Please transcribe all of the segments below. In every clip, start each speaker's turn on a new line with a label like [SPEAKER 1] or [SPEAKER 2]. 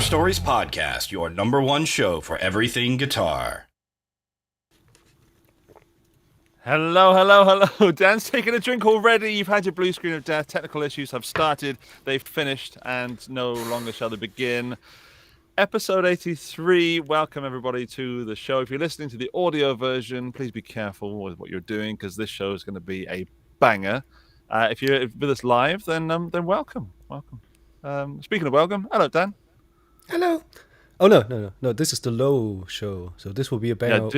[SPEAKER 1] Stories Podcast, your number one show for everything guitar.
[SPEAKER 2] Hello. Dan's taking a drink already. You've had your blue screen of death. Technical issues have started. They've finished, and no longer shall they begin. Episode 83. Welcome, everybody, to the show. If you're listening to the audio version, please be careful with what you're doing, because this show is going to be a banger. If you're with us live, then welcome. Speaking of welcome, hello, Dan.
[SPEAKER 3] Hello. Oh, no. This is the low show, so this will be a banger,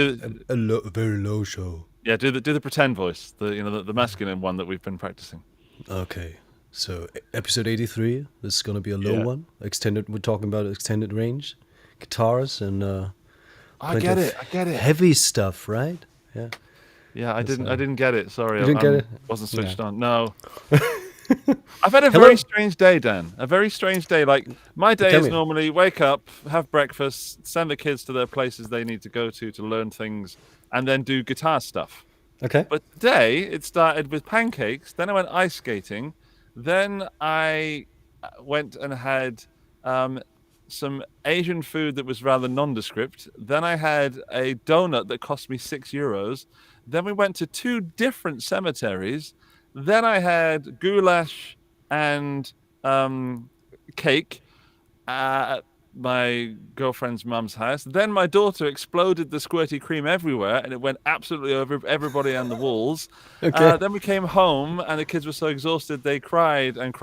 [SPEAKER 3] a very low show.
[SPEAKER 2] Yeah, do the pretend voice, the masculine one that we've been practicing.
[SPEAKER 3] Okay, so episode 83. This is gonna be a low one. Extended. We're talking about extended range guitars and.
[SPEAKER 2] I get it.
[SPEAKER 3] Heavy stuff, right? Yeah.
[SPEAKER 2] Yeah, I didn't get it. Sorry,
[SPEAKER 3] you didn't get it.
[SPEAKER 2] Wasn't switched on. No. I've had a very strange day, Dan. A very strange day. Like, my day is normally wake up, have breakfast, send the kids to their places they need to go to learn things, and then do guitar stuff.
[SPEAKER 3] Okay.
[SPEAKER 2] But today, it started with pancakes, then I went ice skating, then I went and had some Asian food that was rather nondescript, then I had a donut that cost me €6, then we went to 2 different cemeteries, then I had goulash and cake at my girlfriend's mum's house. Then my daughter exploded the squirty cream everywhere, and it went absolutely over everybody and the walls.
[SPEAKER 3] Okay.
[SPEAKER 2] Then we came home, and the kids were so exhausted they cried, and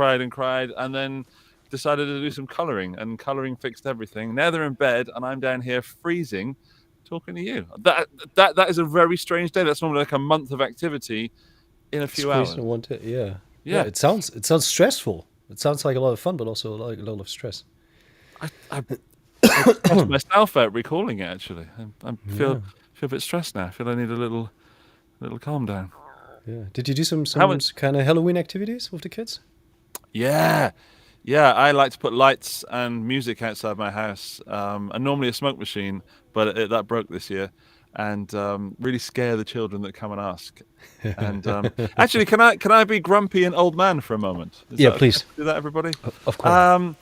[SPEAKER 2] then decided to do some colouring, and colouring fixed everything. Now they're in bed, and I'm down here freezing, talking to you. That is a very strange day. That's normally like a month of activity in a few hours.
[SPEAKER 3] Yeah. It sounds stressful. It sounds like a lot of fun, but also like a lot of stress.
[SPEAKER 2] I stressed myself out recalling it. Actually, I feel a bit stressed now. I feel I need a little calm down.
[SPEAKER 3] Yeah. Did you do some kind of Halloween activities with the kids?
[SPEAKER 2] Yeah. I like to put lights and music outside my house, and normally a smoke machine, but that broke this year. And really scare the children that come and ask. And actually, can I be grumpy and old man for a moment?
[SPEAKER 3] Please
[SPEAKER 2] do that, everybody.
[SPEAKER 3] Of course.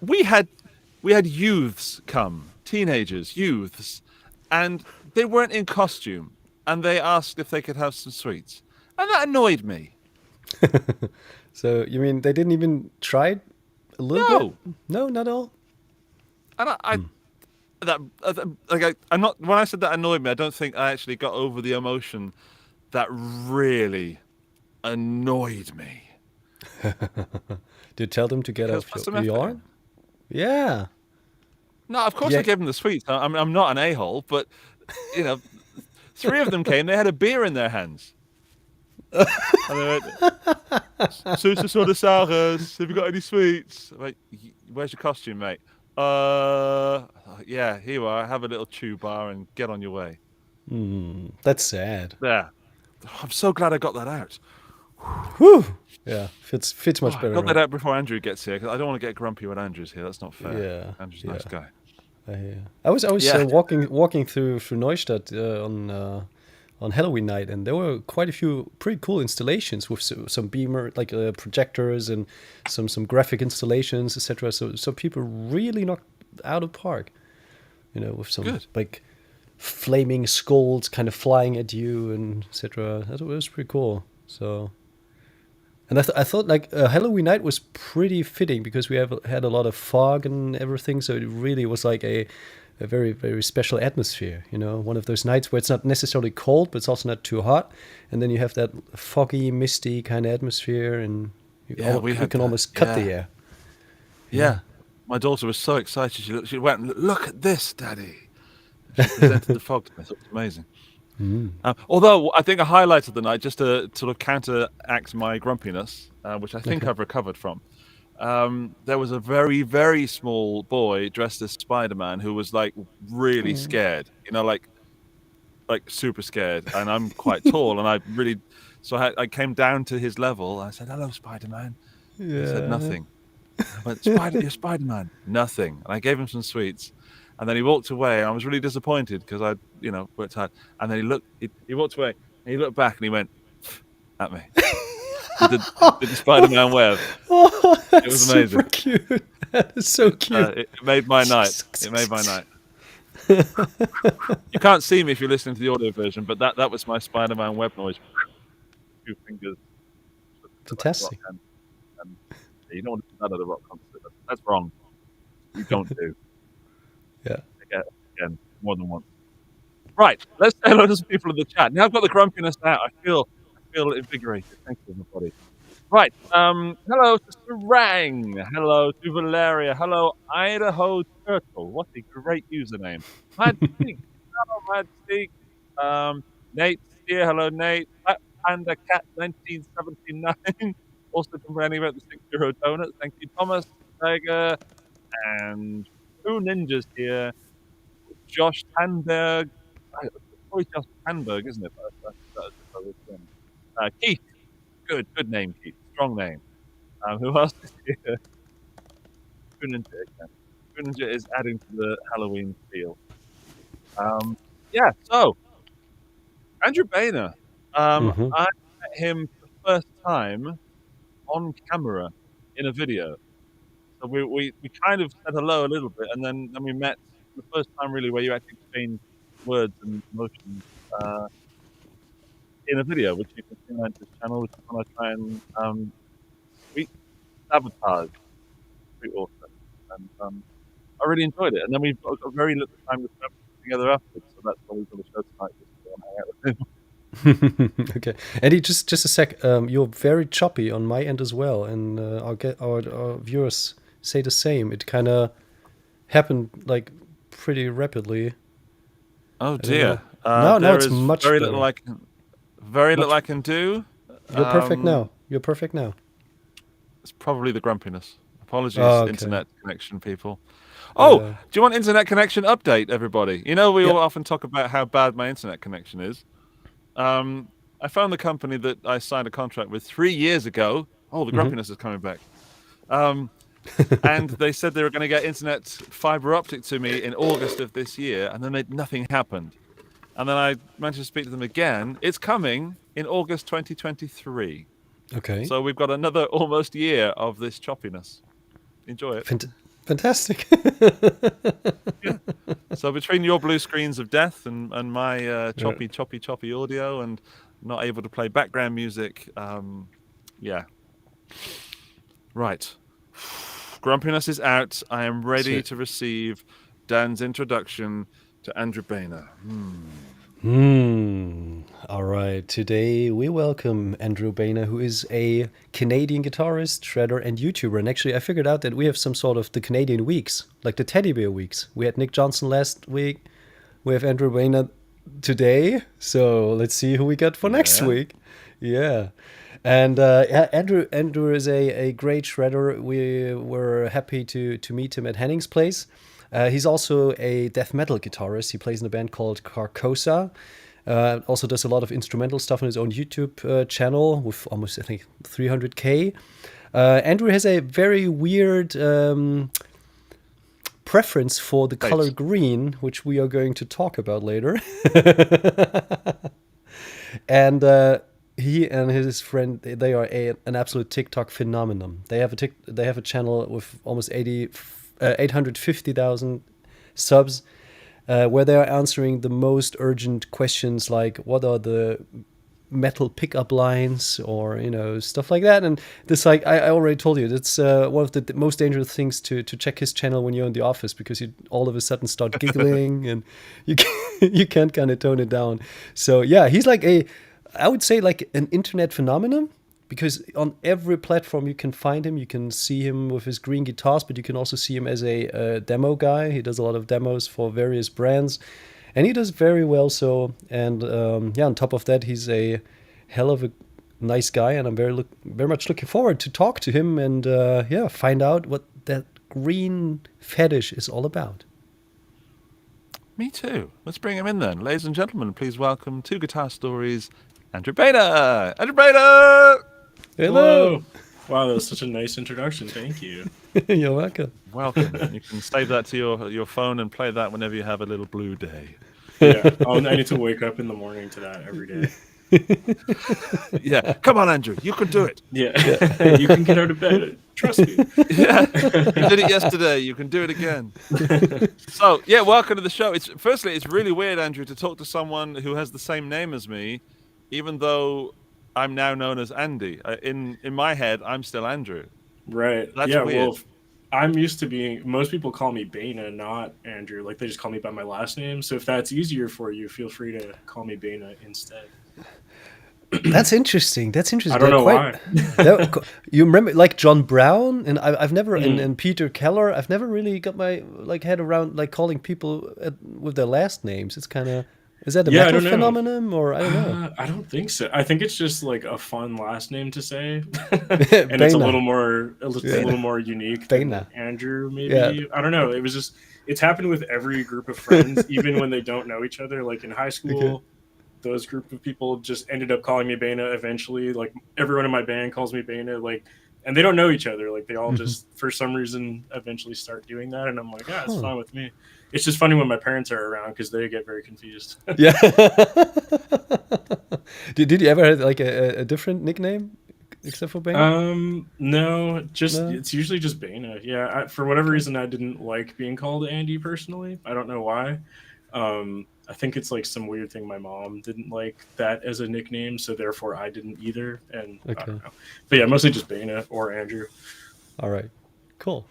[SPEAKER 2] We had youths come, teenagers, youths, and they weren't in costume, and they asked if they could have some sweets, and that annoyed me.
[SPEAKER 3] So you mean they didn't even try it a little bit? No, not at all.
[SPEAKER 2] And I'm not. When I said that annoyed me, I don't think I actually got over the emotion that really annoyed me.
[SPEAKER 3] Did you tell them to get off your yarn? Yeah.
[SPEAKER 2] No, of course I gave them the sweets. I'm not an a-hole, but 3 of them came. They had a beer in their hands. And they went, Susasaurus, have you got any sweets? I'm like, where's your costume, mate? Yeah, here you are. Have a little chew bar and get on your way.
[SPEAKER 3] That's sad.
[SPEAKER 2] Yeah. I'm so glad I got that out.
[SPEAKER 3] Whew. Yeah, fits much better.
[SPEAKER 2] I got that out before Andrew gets here, because I don't want to get grumpy when Andrew's here. That's not fair.
[SPEAKER 3] Yeah.
[SPEAKER 2] Andrew's a nice guy.
[SPEAKER 3] I was walking through Neustadt on Halloween night, and there were quite a few pretty cool installations with some beamer, like projectors, and some graphic installations, etc. So people really knocked out of the park, with some like flaming skulls kind of flying at you and etc. That was pretty cool. So, and I thought like Halloween night was pretty fitting because we had a lot of fog and everything, so it really was like a very, very special atmosphere, one of those nights where it's not necessarily cold, but it's also not too hot. And then you have that foggy, misty kind of atmosphere, and you can almost cut the air.
[SPEAKER 2] Yeah. My daughter was so excited. She went, "Look at this, Daddy." She presented the fog to me. It was amazing. Although I think a highlight of the night, just to sort of counteract my grumpiness, which I think I've recovered from, there was a very, very small boy dressed as Spider-Man who was like really scared, like super scared. And I'm quite tall, and I came down to his level. I said, "Hello, Spider-Man." Yeah. He said nothing. I went, "You're Spider-Man." Nothing. And I gave him some sweets, and then he walked away. And I was really disappointed because I, worked hard. And then he walked away, and he looked back, and he went at me. did the Spider-Man web.
[SPEAKER 3] Oh, that's
[SPEAKER 2] It was amazing.
[SPEAKER 3] super cute. That is so cute.
[SPEAKER 2] It made my night. It made my night. You can't see me if you're listening to the audio version, but that was my Spider-Man web noise. 2 fingers.
[SPEAKER 3] Fantastic.
[SPEAKER 2] And you don't want to do that at a rock concert. That's wrong. You don't do.
[SPEAKER 3] Yeah.
[SPEAKER 2] Again, more than once. Right. Let's say hello to some people in the chat. Now I've got the grumpiness out. I feel invigorated. Thank you, everybody. Right. Hello to Sarang. Hello to Valeria. Hello, Idaho Turtle. What a great username. Mad Steak. Hello, Mad Steak. Nate here. Hello, Nate. Panda Cat 1979. Also complaining about the €6 donuts. Thank you, Thomas, Tiger, and 2 ninjas here. Josh Tanberg. Probably Josh Tanberg, isn't it? Keith. Good name, Keith. Strong name. Who else is here? Ninja again. Ninja is adding to the Halloween feel. So Andrew Baena. I met him for the first time on camera in a video. So we kind of said hello a little bit, and then we met the first time really where you actually exchange words and emotions in a video, which you can see on his channel, which is when I try and sweet sabotage sweet author. And I really enjoyed it. And then we've got very little time to spend together afterwards, so that's why we've got a show tonight just to go and hang out with him.
[SPEAKER 3] Okay, Eddie, just a sec. You're very choppy on my end as well, and our viewers say the same. It kind of happened like pretty rapidly.
[SPEAKER 2] Oh dear!
[SPEAKER 3] No, it's much
[SPEAKER 2] very
[SPEAKER 3] better.
[SPEAKER 2] little I can do.
[SPEAKER 3] You're perfect now. You're perfect now.
[SPEAKER 2] It's probably the grumpiness. Apologies,
[SPEAKER 3] okay.
[SPEAKER 2] Internet connection people. Oh, do you want internet connection update, everybody? You know, we all often talk about how bad my internet connection is. I found the company that I signed a contract with 3 years ago. Oh, the grumpiness is coming back. And they said they were going to get internet fiber optic to me in August of this year, and then nothing happened. And then I managed to speak to them again. It's coming in August 2023.
[SPEAKER 3] Okay.
[SPEAKER 2] So we've got another almost year of this choppiness. Enjoy it.
[SPEAKER 3] Fantastic.
[SPEAKER 2] Yeah. So between your blue screens of death and my choppy audio and not able to play background music, Right. Grumpiness is out. I am ready to receive Dan's introduction to Andrew Baena.
[SPEAKER 3] All right. Today we welcome Andrew Baena, who is a Canadian guitarist, shredder, and YouTuber. And actually, I figured out that we have some sort of the Canadian weeks, like the Teddy Bear weeks. We had Nick Johnson last week. We have Andrew Baena today. So let's see who we got for next week. Yeah. And Andrew is a great shredder. We were happy to meet him at Henning's place. He's also a death metal guitarist. He plays in a band called Carcosa. Also does a lot of instrumental stuff on his own YouTube channel with almost, I think, 300K. Andrew has a very weird preference for the color green, which we are going to talk about later. And he and his friend, they are an absolute TikTok phenomenon. They have a channel with almost 850,000 subs, where they are answering the most urgent questions like what are the metal pickup lines, or stuff like that. And this, like I already told you, that's one of the most dangerous things to check his channel when you're in the office, because you all of a sudden start giggling and you can't kind of tone it down. So yeah, he's like I would say like an internet phenomenon, because on every platform you can find him. You can see him with his green guitars, but you can also see him as a demo guy. He does a lot of demos for various brands, and he does very well so. And on top of that, he's a hell of a nice guy, and I'm very much looking forward to talk to him and find out what that green fetish is all about.
[SPEAKER 2] Me too. Let's bring him in then. Ladies and gentlemen, please welcome to Guitar Stories, Andrew Baena! Andrew Baena!
[SPEAKER 3] Hello!
[SPEAKER 4] Wow, that was such a nice introduction. Thank you.
[SPEAKER 3] You're welcome.
[SPEAKER 2] Welcome. You can save that to your phone and play that whenever you have a little blue day.
[SPEAKER 4] Yeah, I need to wake up in the morning to that every day.
[SPEAKER 2] Yeah, come on, Andrew, you can do it.
[SPEAKER 4] Yeah. You can get out of bed. Trust me.
[SPEAKER 2] Yeah, you did it yesterday. You can do it again. So, yeah, welcome to the show. Firstly, it's really weird, Andrew, to talk to someone who has the same name as me, even though I'm now known as Andy. In my head, I'm still Andrew.
[SPEAKER 4] Right.
[SPEAKER 2] That's
[SPEAKER 4] yeah.
[SPEAKER 2] weird.
[SPEAKER 4] Well, I'm used to being. Most people call me Baena, not Andrew. Like they just call me by my last name. So if that's easier for you, feel free to call me Baena instead.
[SPEAKER 3] That's interesting. That's interesting.
[SPEAKER 4] I don't know why.
[SPEAKER 3] You remember like John Brown, and I've never and Peter Keller. I've never really got my head around like calling people with their last names. It's kind of. Is that a metal phenomenon, or I don't know?
[SPEAKER 4] I don't think so. I think it's just like a fun last name to say, and it's a little more unique than Andrew. Maybe I don't know. It's happened with every group of friends, even when they don't know each other. Like in high school, those group of people just ended up calling me Baena eventually. Like everyone in my band calls me Baena. Like, and they don't know each other. Like they all just for some reason eventually start doing that, and I'm like, yeah, it's fine with me. It's just funny when my parents are around because they get very confused.
[SPEAKER 3] Yeah. Did you ever have like a different nickname except for Baena?
[SPEAKER 4] No, it's usually just Baena. Yeah, for whatever reason, I didn't like being called Andy personally. I don't know why. I think it's like some weird thing. My mom didn't like that as a nickname, so therefore I didn't either. And I don't know. But yeah, mostly just Baena or Andrew.
[SPEAKER 3] All right, cool.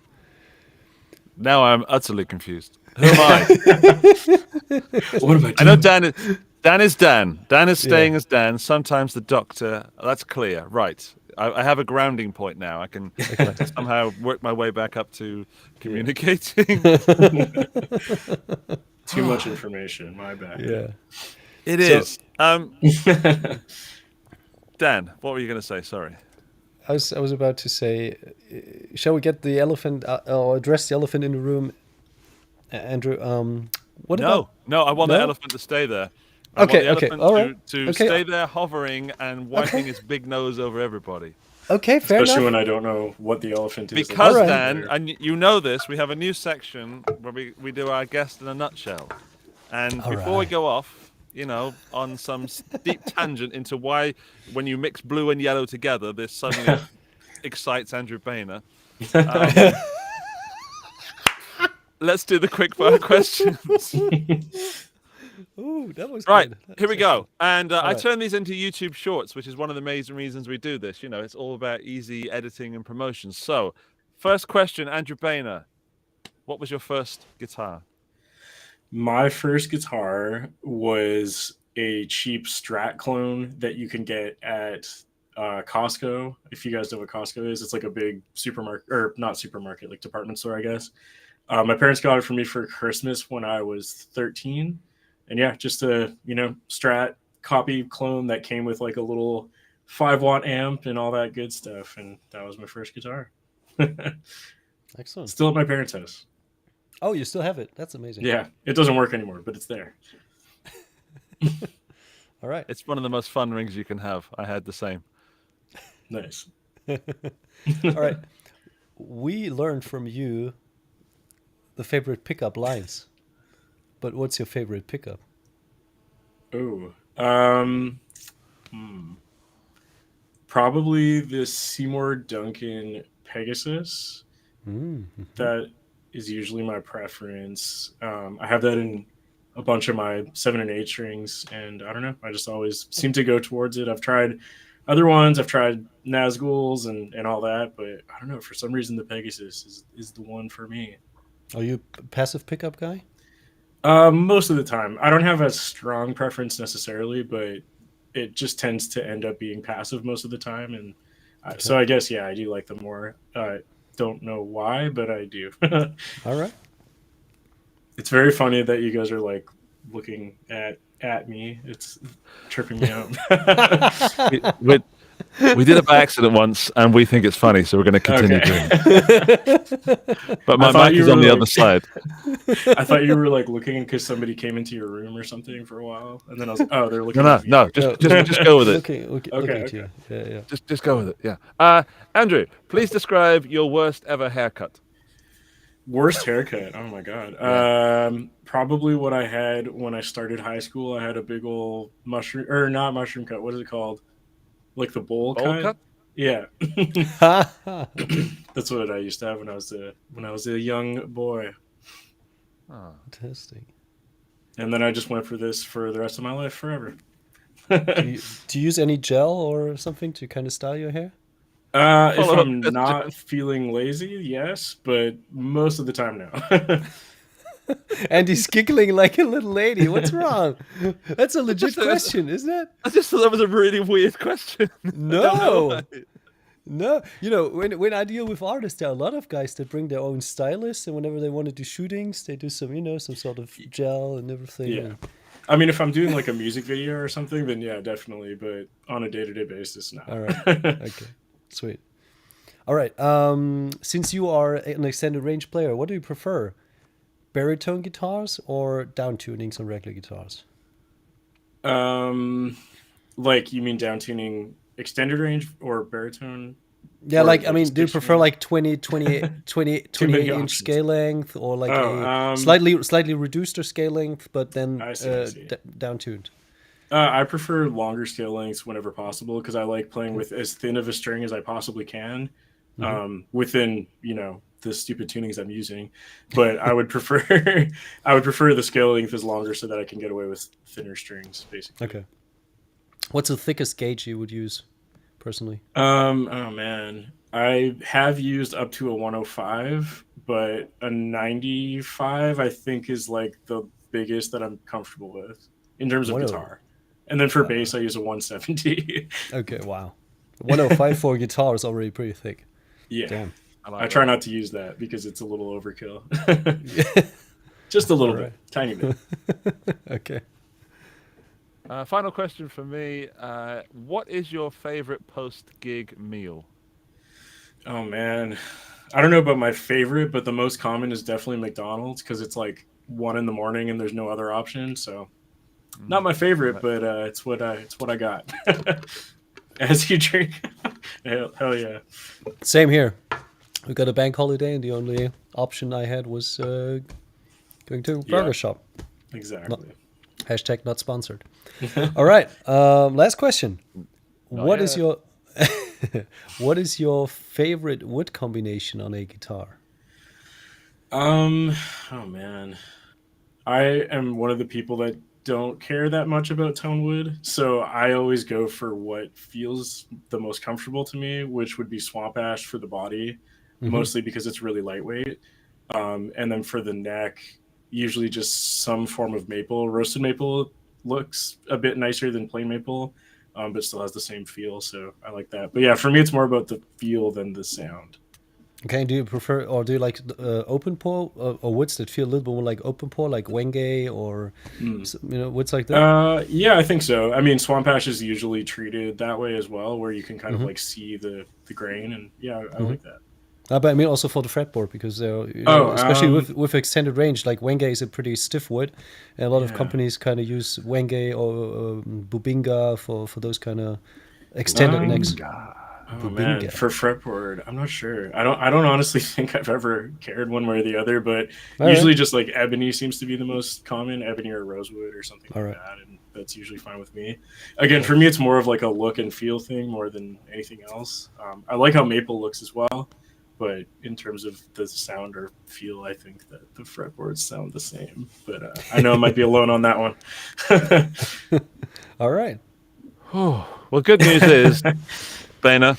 [SPEAKER 2] Now I'm utterly confused. Who am I?
[SPEAKER 4] What am I doing?
[SPEAKER 2] I know Dan is Dan. Dan is staying as Dan. Sometimes the Doctor. That's clear. Right. I have a grounding point now. I can somehow work my way back up to communicating.
[SPEAKER 4] Too much information. My bad.
[SPEAKER 3] Yeah.
[SPEAKER 2] It is. Dan, what were you going to say? Sorry.
[SPEAKER 3] I was about to say, shall we get the elephant or address the elephant in the room, Andrew? What about?
[SPEAKER 2] No, I want the elephant to stay there. I want the elephant to stay there hovering and wiping his big nose over everybody.
[SPEAKER 3] Okay, fair enough.
[SPEAKER 4] Especially when I don't know what the elephant is.
[SPEAKER 2] Because Dan, and you know this, we have a new section where we do our guest in a nutshell. And before we go off, on some deep tangent into why, when you mix blue and yellow together, this suddenly excites Andrew Baena. Let's do the quick fire questions.
[SPEAKER 3] Ooh, that was
[SPEAKER 2] right.
[SPEAKER 3] Good.
[SPEAKER 2] Here we go. And I turn these into YouTube Shorts, which is one of the main reasons we do this. It's all about easy editing and promotions. So, first question, Andrew Baena, what was your first guitar?
[SPEAKER 4] My first guitar was a cheap Strat clone that you can get at Costco. If you guys know what Costco is, it's like a big supermarket, or not supermarket, like department store, I guess. My parents got it for me for Christmas when I was 13. And yeah, just a, Strat copy clone that came with like a little 5-watt amp and all that good stuff. And that was my first guitar.
[SPEAKER 3] Excellent.
[SPEAKER 4] Still at my parents' house.
[SPEAKER 3] Oh, you still have it? That's amazing.
[SPEAKER 4] Yeah, it doesn't work anymore, but it's there.
[SPEAKER 3] All right.
[SPEAKER 2] It's one of the most fun rings you can have. I had the same.
[SPEAKER 4] Nice.
[SPEAKER 3] All right. We learned from you the favorite pickup lines. But what's your favorite pickup?
[SPEAKER 4] Oh, probably the Seymour Duncan Pegasus.
[SPEAKER 3] Mm-hmm.
[SPEAKER 4] That is usually my preference. I have that in a bunch of my 7 and 8 strings, and I don't know. I just always seem to go towards it. I've tried other ones. I've tried Nazguls and all that, but I don't know. For some reason, the Pegasus is the one for me.
[SPEAKER 3] Are you a passive pickup guy?
[SPEAKER 4] Most of the time. I don't have a strong preference necessarily, but it just tends to end up being passive most of the time. And so I guess, I do like them more. Don't know why, but I do.
[SPEAKER 3] All right.
[SPEAKER 4] It's very funny that you guys are like looking at me. It's tripping me out.
[SPEAKER 2] We did it by accident once, and we think it's funny, so we're going to continue doing it. But my mic is on the other side.
[SPEAKER 4] I thought you were like looking because somebody came into your room or something for a while, and then I was like, "Oh, they're looking."
[SPEAKER 2] No, just go with it.
[SPEAKER 3] Okay. Yeah.
[SPEAKER 2] Just go with it. Yeah. Andrew, please describe your worst ever haircut.
[SPEAKER 4] Worst haircut. Oh my god.
[SPEAKER 3] Yeah.
[SPEAKER 4] Probably what I had when I started high school. I had a big old mushroom, or not mushroom cut. What is it called? Like the bowl cut? Yeah. That's what I used to have when I was a young boy.
[SPEAKER 2] Oh.
[SPEAKER 3] Fantastic.
[SPEAKER 4] And then I just went for this for the rest of my life, forever.
[SPEAKER 3] do you use any gel or something to kind of style your hair?
[SPEAKER 4] If I'm not feeling lazy, yes, but most of the time, no.
[SPEAKER 3] And he's giggling like a little lady. What's wrong? That's a legit question, isn't it?
[SPEAKER 2] I just thought that was a really weird question.
[SPEAKER 3] No. No, you know, when I deal with artists, there are a lot of guys that bring their own stylist, and whenever they want to do shootings, they do some, you know, some sort of gel and everything.
[SPEAKER 4] Yeah. I mean, if I'm doing like a music video or something, then yeah, definitely. But on a day-to-day basis, no.
[SPEAKER 3] All right. Okay. Sweet. All right. Since you are an extended range player, what do you prefer? Baritone guitars or down tunings on regular guitars?
[SPEAKER 4] Like you mean down tuning extended range or baritone?
[SPEAKER 3] Yeah, like I mean, do you prefer like 28 inch scale length, or like a slightly reduced scale length, but then down tuned?
[SPEAKER 4] I prefer longer scale lengths whenever possible because I like playing with as thin of a string as I possibly can, within, you know, the stupid tunings I'm using. But I would prefer the scale length is longer so that I can get away with thinner strings, basically.
[SPEAKER 3] Okay. What's the thickest gauge you would use, personally?
[SPEAKER 4] Oh man, I have used up to a 105, but a 95 I think is like the biggest that I'm comfortable with in terms of guitar. And then for bass, I use a 170.
[SPEAKER 3] Okay, wow. 105 for guitar is already pretty thick.
[SPEAKER 4] Yeah.
[SPEAKER 3] Damn.
[SPEAKER 4] I try not to use that because it's a little overkill. Just a little bit, tiny bit.
[SPEAKER 3] Okay.
[SPEAKER 2] Final question for me. What is your favorite post-gig meal?
[SPEAKER 4] Oh, man. I don't know about my favorite, but the most common is definitely McDonald's because it's like 1 a.m. and there's no other option. So not my favorite, but it's what I got. As you drink. Hell yeah.
[SPEAKER 3] Same here. We got a bank holiday and the only option I had was going to a burger shop.
[SPEAKER 4] Exactly.
[SPEAKER 3] Not sponsored. All right. Last question. What is your favorite wood combination on a guitar?
[SPEAKER 4] Oh man. I am one of the people that don't care that much about tone wood, so I always go for what feels the most comfortable to me, which would be swamp ash for the body, mostly because it's really lightweight. And then for the neck, usually just some form of maple. Roasted maple looks a bit nicer than plain maple, but still has the same feel, so I like that. But yeah, for me, it's more about the feel than the sound.
[SPEAKER 3] Okay, do you prefer, or do you like open pore or woods that feel a little bit more like open pore, like Wenge or you know, woods like that?
[SPEAKER 4] Yeah, I think so. I mean, swamp ash is usually treated that way as well, where you can kind of like see the grain, and yeah, I like that.
[SPEAKER 3] But I mean also for the fretboard, because especially with extended range, like Wenge is a pretty stiff wood, and a lot of companies kind of use Wenge or Bubinga for those kind of extended necks.
[SPEAKER 4] Oh man, for fretboard, I'm not sure. I don't honestly think I've ever cared one way or the other, but usually just like ebony seems to be the most common, ebony or rosewood or something like that, and that's usually fine with me. Again, for me, it's more of like a look and feel thing more than anything else. I like how maple looks as well, but in terms of the sound or feel, I think that the fretboards sound the same. But I know I might be alone on that one.
[SPEAKER 3] All right.
[SPEAKER 2] Oh, well, good news is, Baena,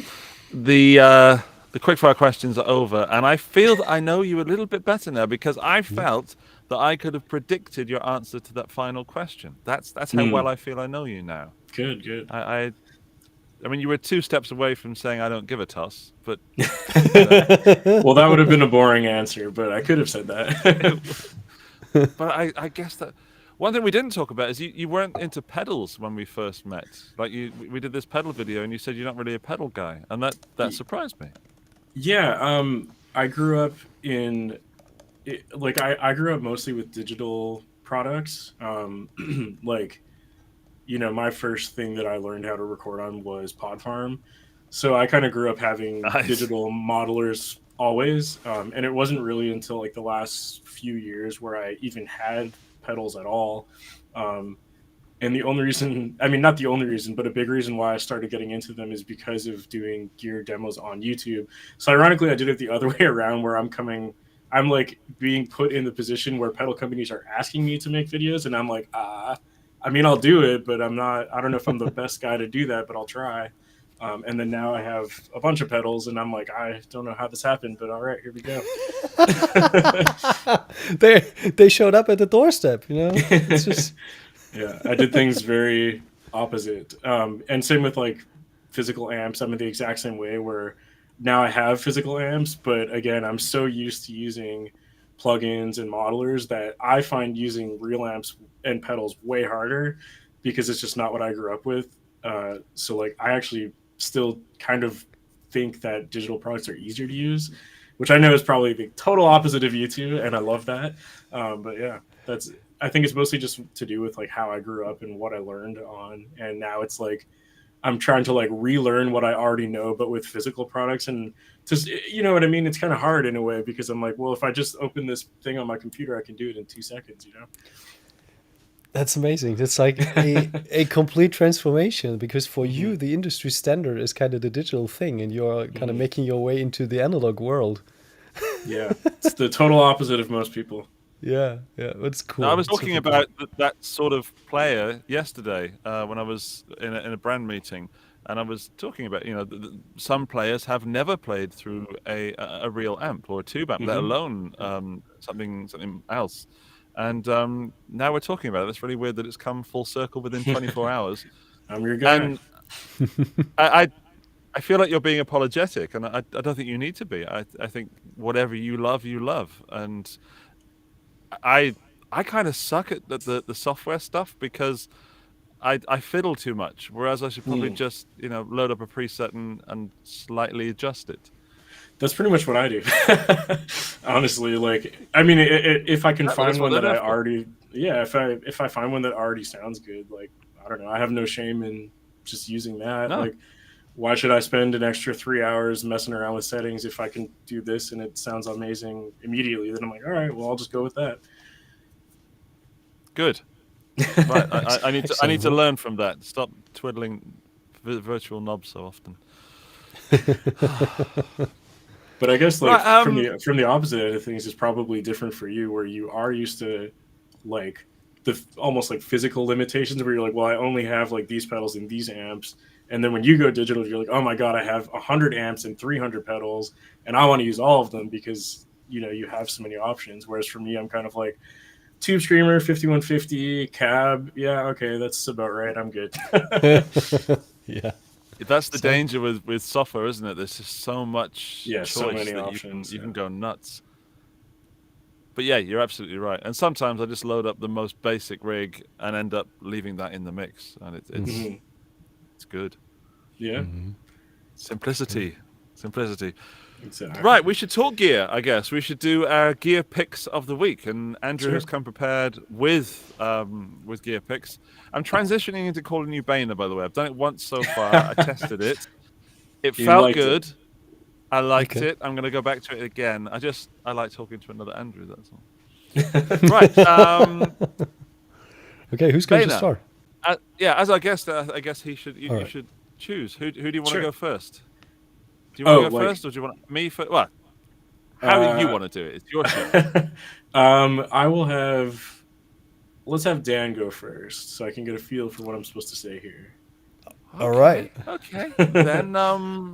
[SPEAKER 2] the quickfire questions are over, and I feel that I know you a little bit better now because I felt that I could have predicted your answer to that final question. That's how well I feel I know you now.
[SPEAKER 4] Good.
[SPEAKER 2] I mean, you were 2 steps away from saying I don't give a toss, but
[SPEAKER 4] well, that would have been a boring answer, but I could have said that.
[SPEAKER 2] But I guess that one thing we didn't talk about is you weren't into pedals when we first met. Like we did this pedal video, and you said you're not really a pedal guy, and that surprised me. Yeah,
[SPEAKER 4] I grew up I grew up mostly with digital products. Like, you know, my first thing that I learned how to record on was Pod Farm. So I kind of grew up having digital modelers always. And it wasn't really until like the last few years where I even had pedals at all. And the only reason, I mean, not the only reason, but a big reason why I started getting into them is because of doing gear demos on YouTube. So ironically, I did it the other way around, where I'm like being put in the position where pedal companies are asking me to make videos. And I'm like, I mean, I'll do it, but I don't know if I'm the best guy to do that, but I'll try. And then now I have a bunch of pedals, and I'm like, I don't know how this happened, but all right, here we go.
[SPEAKER 3] They showed up at the doorstep, you know? It's just...
[SPEAKER 4] Yeah, I did things very opposite. And same with like physical amps. I'm in the exact same way, where now I have physical amps, but again, I'm so used to using plugins and modelers that I find using real amps and pedals way harder, because it's just not what I grew up with. So like I actually still kind of think that digital products are easier to use, which I know is probably the total opposite of you two, and I love that. But yeah, I think it's mostly just to do with like how I grew up and what I learned on. And now it's like I'm trying to like relearn what I already know, but with physical products. And just, you know what I mean? It's kind of hard in a way, because I'm like, well, if I just open this thing on my computer, I can do it in 2 seconds, you know?
[SPEAKER 3] That's amazing. It's like a complete transformation, because for you, the industry standard is kind of the digital thing, and you're kind of making your way into the analog world.
[SPEAKER 4] Yeah, it's the total opposite of most people.
[SPEAKER 3] Yeah, it's cool.
[SPEAKER 2] Now, I was talking about that sort of player yesterday when I was in a brand meeting, and I was talking about, you know, some players have never played through a real amp or a tube amp, let alone something else. And now we're talking about it. It's really weird that it's come full circle within 24 hours.
[SPEAKER 4] I'm your guy.
[SPEAKER 2] And I feel like you're being apologetic, and I don't think you need to be. I think whatever you love, and I kind of suck at the software stuff, because I fiddle too much, whereas I should probably just, you know, load up a preset and slightly adjust it.
[SPEAKER 4] That's pretty much what I do. Honestly, like, I mean, if I can find one that I already, if I find one that already sounds good, like, I don't know, I have no shame in just using that. No. Like, why should I spend an extra 3 hours messing around with settings if I can do this and it sounds amazing immediately? Then I'm like, all right, well, I'll just go with that.
[SPEAKER 2] Good. Right, I need to learn from that. Stop twiddling virtual knobs so often.
[SPEAKER 4] But I guess like from the opposite end of things is probably different for you, where you are used to like the almost like physical limitations, where you're like, well, I only have like these pedals and these amps. And then when you go digital, you're like, oh my God, I have 100 amps and 300 pedals, and I want to use all of them because, you know, you have so many options. Whereas for me, I'm kind of like Tube Screamer, 5150, cab. Yeah, okay, that's about right. I'm good.
[SPEAKER 3] Yeah.
[SPEAKER 2] That's the danger with software, isn't it? There's just so much choice,
[SPEAKER 4] so many
[SPEAKER 2] that
[SPEAKER 4] options.
[SPEAKER 2] You can go nuts. But yeah, you're absolutely right. And sometimes I just load up the most basic rig and end up leaving that in the mix, and it's good.
[SPEAKER 4] Yeah.
[SPEAKER 2] Simplicity.
[SPEAKER 4] Exactly.
[SPEAKER 2] Right, we should talk gear, I guess. We should do our gear picks of the week, and Andrew has come prepared with gear picks. I'm transitioning into calling you Baena, by the way. I've done it once so far. I tested it. It felt good. I liked it. I'm going to go back to it again. I like talking to another Andrew, that's all. Right.
[SPEAKER 3] Okay, who's going to start?
[SPEAKER 2] As our guest, I guess you should choose. Who do you want to go first? Do you want to go first, or do you want me first? Well, how do you want to do it? It's your show.
[SPEAKER 4] I will have... Let's have Dan go first, so I can get a feel for what I'm supposed to say here.
[SPEAKER 3] Okay, all right.
[SPEAKER 2] Okay. Then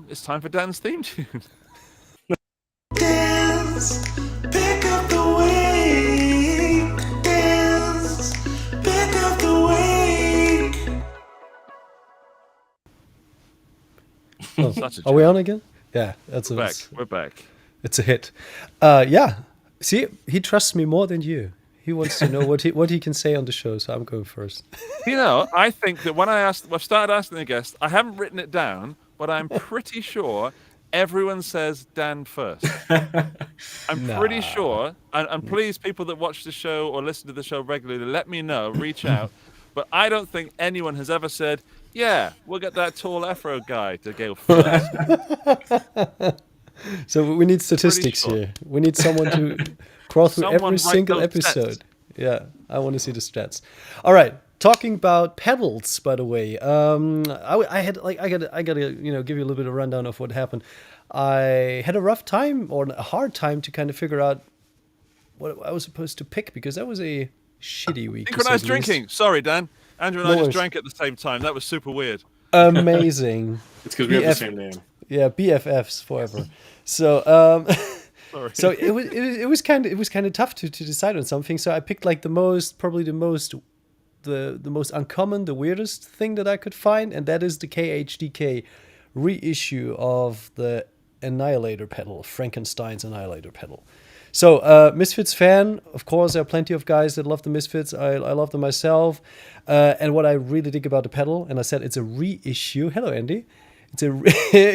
[SPEAKER 2] it's time for Dan's theme tune.
[SPEAKER 5] Dance, pick up the week. Dance, pick up the week.
[SPEAKER 3] Oh, are we on again? Yeah,
[SPEAKER 2] We're back.
[SPEAKER 3] It's a hit. Yeah. See, he trusts me more than you. He wants to know what he can say on the show, so I'm going first.
[SPEAKER 2] You know, I think that when I've started asking the guests, I haven't written it down, but I'm pretty sure everyone says Dan first. I'm pretty sure, and please, people that watch the show or listen to the show regularly, let me know, reach out. But I don't think anyone has ever said, yeah, we'll get that tall Afro guy to go first.
[SPEAKER 3] So we need statistics here. We need someone to crawl through every single episode.
[SPEAKER 2] Stats.
[SPEAKER 3] Yeah, I want to see the stats. All right, talking about pedals, by the way. I gotta give you a little bit of rundown of what happened. I had a rough time or a hard time to kind of figure out what I was supposed to pick because that was a shitty week.
[SPEAKER 2] Synchronized drinking. Sorry, Dan. Andrew and I just drank at the same time. That was super weird.
[SPEAKER 3] Amazing.
[SPEAKER 4] It's because we have the same name.
[SPEAKER 3] Yeah, BFFs forever. So, so it was kind of tough to decide on something. So I picked like the most uncommon, the weirdest thing that I could find, and that is the KHDK reissue of the Annihilator pedal, Frankenstein's Annihilator pedal. So, Misfits fan, of course, there are plenty of guys that love the Misfits. I love them myself. And what I really dig about the pedal, and I said it's a reissue. Hello, Andy. It's a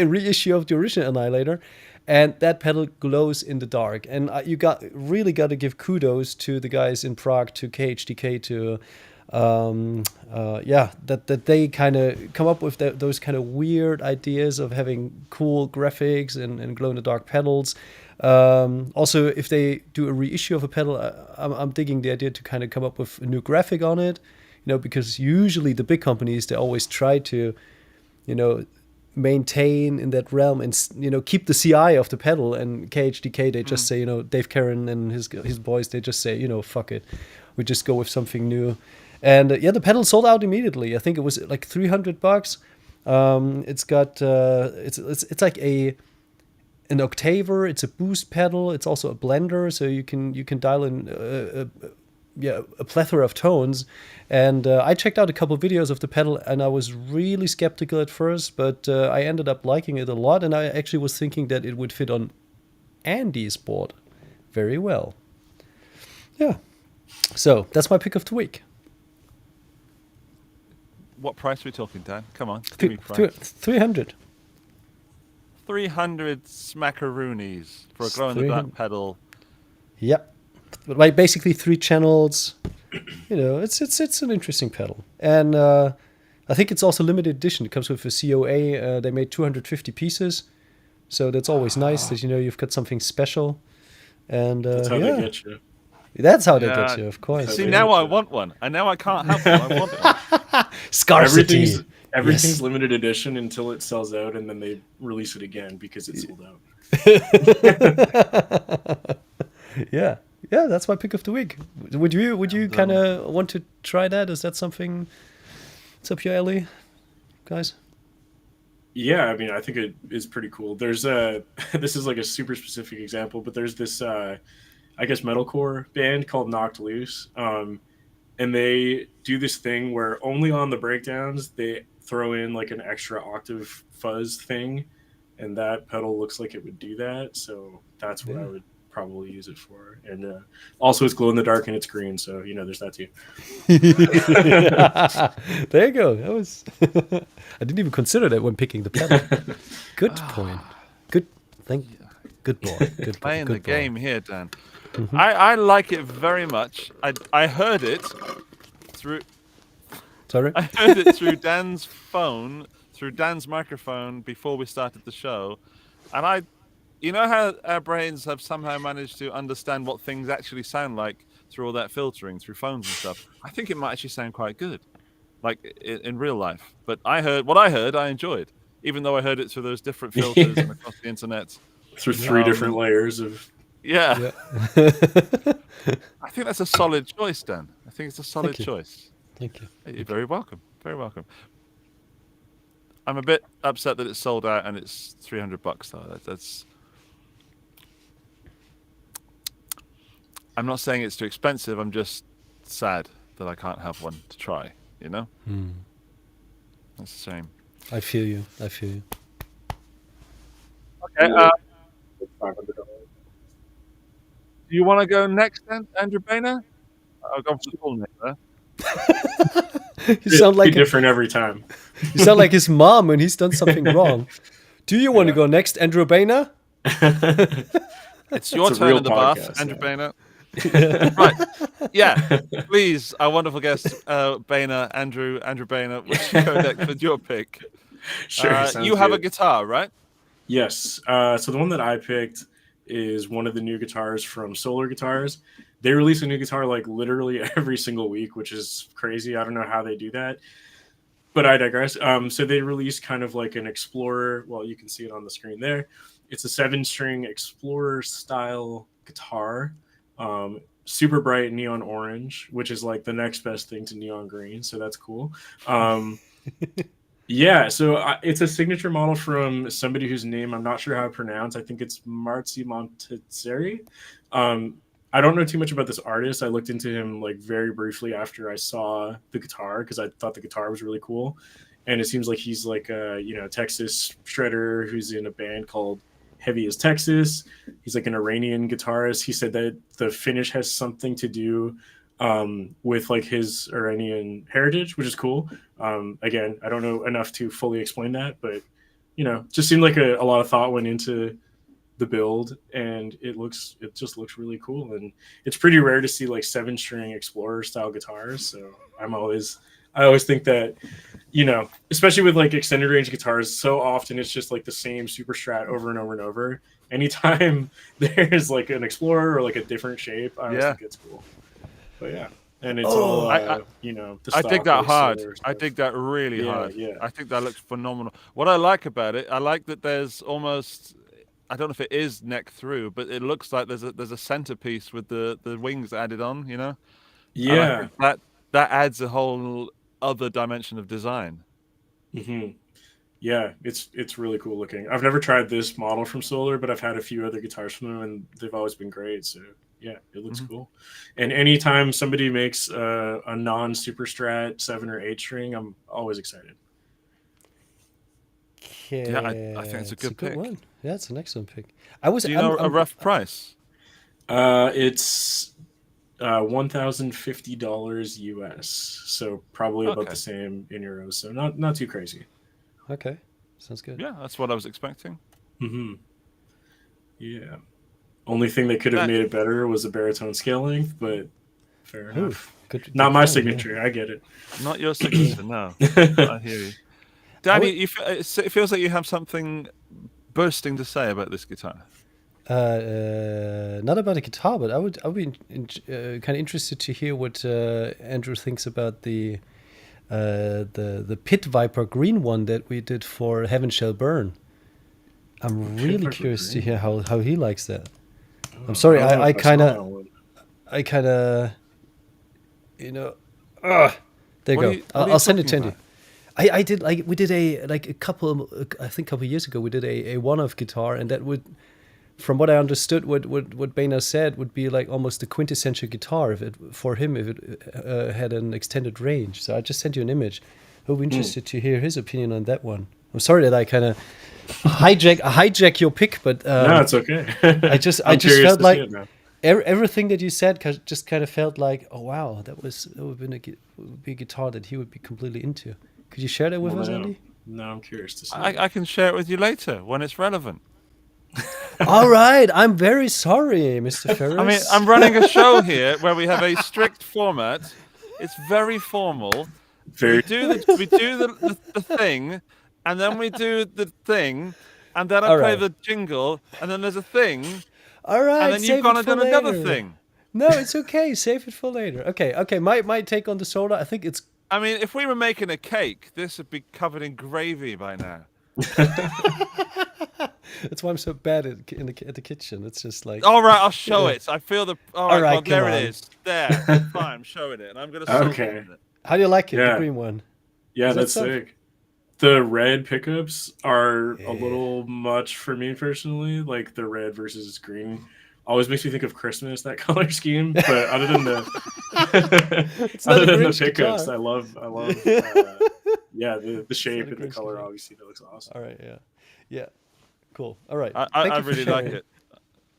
[SPEAKER 3] reissue of the original Annihilator. And that pedal glows in the dark. And you really got to give kudos to the guys in Prague, to KHDK, to that they kind of come up with those kind of weird ideas of having cool graphics and glow in the dark pedals. Also, if they do a reissue of a pedal, I'm digging the idea to kind of come up with a new graphic on it, because usually the big companies, they always try to, maintain in that realm and, keep the CI of the pedal. And KHDK, they just say, Dave Karen and his boys, they just say, fuck it. We just go with something new. And the pedal sold out immediately. I think it was like $300. It's got, it's like an octaver. It's a boost pedal. It's also a blender, so you can dial in a plethora of tones. And I checked out a couple of videos of the pedal, and I was really skeptical at first, but I ended up liking it a lot. And I actually was thinking that it would fit on Andy's board very well. Yeah. So that's my pick of the week.
[SPEAKER 2] What price are we talking, Dan? Come on, give me price.
[SPEAKER 3] 300.
[SPEAKER 2] 300 smackaroonies for a glow-in-the-dark pedal.
[SPEAKER 3] Yep. Like basically 3 channels. It's an interesting pedal. And I think it's also limited edition. It comes with a COA. They made 250 pieces. So that's always nice that, you've got something special. And
[SPEAKER 4] that's how they get you.
[SPEAKER 3] That's how they get you, of course.
[SPEAKER 2] See, now I want one. And now I can't have one. I want one.
[SPEAKER 3] Scarcity.
[SPEAKER 4] Everything's limited edition until it sells out, and then they release it again because it's sold out.
[SPEAKER 3] Yeah, that's my pick of the week. Would you kind of want to try that? Is that something that's up your alley, guys?
[SPEAKER 4] Yeah, I mean, I think it is pretty cool. There's this is like a super specific example, but there's this I guess metalcore band called Knocked Loose, and they do this thing where only on the breakdowns they throw in like an extra octave fuzz thing, and that pedal looks like it would do that. So that's what I would probably use it for. And also it's glow in the dark and it's green, so there's that too.
[SPEAKER 3] There you go. That was I didn't even consider that when picking the pedal. Good point. Good boy. Good
[SPEAKER 2] Playing
[SPEAKER 3] good
[SPEAKER 2] the
[SPEAKER 3] boy.
[SPEAKER 2] game here, Dan. Mm-hmm. I like it very much. I heard it through.
[SPEAKER 3] Sorry?
[SPEAKER 2] I heard it through Dan's phone, through Dan's microphone before we started the show, and how our brains have somehow managed to understand what things actually sound like through all that filtering through phones and stuff. I think it might actually sound quite good, like in real life. But I enjoyed, even though I heard it through those different filters and across the internet.
[SPEAKER 4] Through 3 different layers of.
[SPEAKER 2] Yeah. I think that's a solid choice, Dan. I think it's a solid choice.
[SPEAKER 3] Thank you.
[SPEAKER 2] You're very welcome. Very welcome. I'm a bit upset that it's sold out and it's $300 though. That's. I'm not saying it's too expensive. I'm just sad that I can't have one to try. That's a shame.
[SPEAKER 3] I feel you.
[SPEAKER 2] Okay. Do you want to go next, then, Andrew Baena? I'll go for the full name there.
[SPEAKER 3] You sound like
[SPEAKER 4] different every time.
[SPEAKER 3] You sound like his mom when he's done something wrong. Do you want to go next, Andrew Baena?
[SPEAKER 2] It's your turn in the bath, Andrew Baena. Right. Yeah. Please, our wonderful guest, Baena, Andrew Baena, would you go next with your pick?
[SPEAKER 4] Sure.
[SPEAKER 2] You have a guitar, right?
[SPEAKER 4] Yes. So the one that I picked is one of the new guitars from Solar Guitars. They release a new guitar like literally every single week, which is crazy. I don't know how they do that, but I digress. So they released kind of like an Explorer. Well, you can see it on the screen there. It's a 7-string Explorer style guitar, super bright neon orange, which is like the next best thing to neon green. So that's cool. Yeah, so it's a signature model from somebody whose name I'm not sure how to pronounce. I think it's Marzi Montezeri. I don't know too much about this artist. I looked into him like very briefly after I saw the guitar because I thought the guitar was really cool, and it seems like he's like a Texas shredder who's in a band called Heavy as Texas. He's like an Iranian guitarist. He said that the finish has something to do with like his Iranian heritage, which is cool. Again, I don't know enough to fully explain that, but just seemed like a lot of thought went into the build, and it just looks really cool. And it's pretty rare to see like 7-string Explorer style guitars. So I always think that, especially with like extended range guitars, so often it's just like the same super strat over and over and over. Anytime there's like an Explorer or like a different shape, I always think it's cool. But yeah, and it's all
[SPEAKER 2] I dig that hard. I dig that really hard.
[SPEAKER 4] Yeah.
[SPEAKER 2] I think that looks phenomenal. What I like about it, I like that there's almost, I don't know if it is neck through, but it looks like there's a centerpiece with the wings added on.
[SPEAKER 4] Yeah,
[SPEAKER 2] that adds a whole other dimension of design.
[SPEAKER 4] Mm-hmm. Yeah, it's really cool looking. I've never tried this model from Solar, but I've had a few other guitars from them, and they've always been great. So yeah, it looks cool. And anytime somebody makes a non-super strat 7 or 8 string, I'm always excited.
[SPEAKER 3] Okay.
[SPEAKER 2] Yeah, I think it's a good pick.
[SPEAKER 3] One. Yeah, it's an excellent pick.
[SPEAKER 2] Do you know a rough price?
[SPEAKER 4] It's $1,050 US, so probably about the same in euros. So not too crazy.
[SPEAKER 3] Okay, sounds good.
[SPEAKER 2] Yeah, that's what I was expecting.
[SPEAKER 4] Mm-hmm. Yeah. Only thing that could have made it better was a baritone scale length, but fair enough.
[SPEAKER 3] Good
[SPEAKER 4] Not my signature. Yeah. I get it.
[SPEAKER 2] Not your signature, no. I hear you. Danny, it feels like you have something bursting to say about this guitar.
[SPEAKER 3] Not about the guitar, but I would be kind of interested to hear what Andrew thinks about the Pit Viper green one that we did for Heaven Shall Burn. I'm really curious to hear how he likes that. I'm sorry, I kind of, there you go. I'll send it to you. I did we did a couple years ago we did a one-off guitar, and that would, from what I understood, what Baena said would be like almost the quintessential guitar if it had an extended range. So I just sent you an image. I'll be interested to hear his opinion on that one. I'm sorry that I kind of hijack your pick, but
[SPEAKER 4] no, it's okay.
[SPEAKER 3] I just felt like everything that you said just kind of felt like, oh wow, that would be a guitar that he would be completely into. Could you share that with us, Andy?
[SPEAKER 4] No, I'm curious to see.
[SPEAKER 2] I can share it with you later when it's relevant.
[SPEAKER 3] All right, I'm very sorry, Mr. Ferris.
[SPEAKER 2] I mean, I'm running a show here where we have a strict format. It's very formal. We do the thing, and then we do the thing, and then I play the jingle, and then there's a thing.
[SPEAKER 3] All right,
[SPEAKER 2] and then you've gone and done another thing.
[SPEAKER 3] No, it's okay. Save it for later. Okay. My take on the soda, I think it's.
[SPEAKER 2] I mean, if we were making a cake, this would be covered in gravy by now.
[SPEAKER 3] That's why I'm so bad at the kitchen. It's just like.
[SPEAKER 2] All right, I'll show it. I feel the. All right, there
[SPEAKER 3] on.
[SPEAKER 2] It is. There. Fine, I'm showing it, and I'm gonna.
[SPEAKER 4] Okay.
[SPEAKER 3] How do you like it? The green one.
[SPEAKER 4] Yeah, that's sick. The red pickups are a little much for me personally. Like the red versus green always makes me think of Christmas, that color scheme. But other than the pickups, guitar. I love the shape and the color. Obviously, that looks awesome.
[SPEAKER 3] All right, yeah, cool. All right,
[SPEAKER 2] I really like it.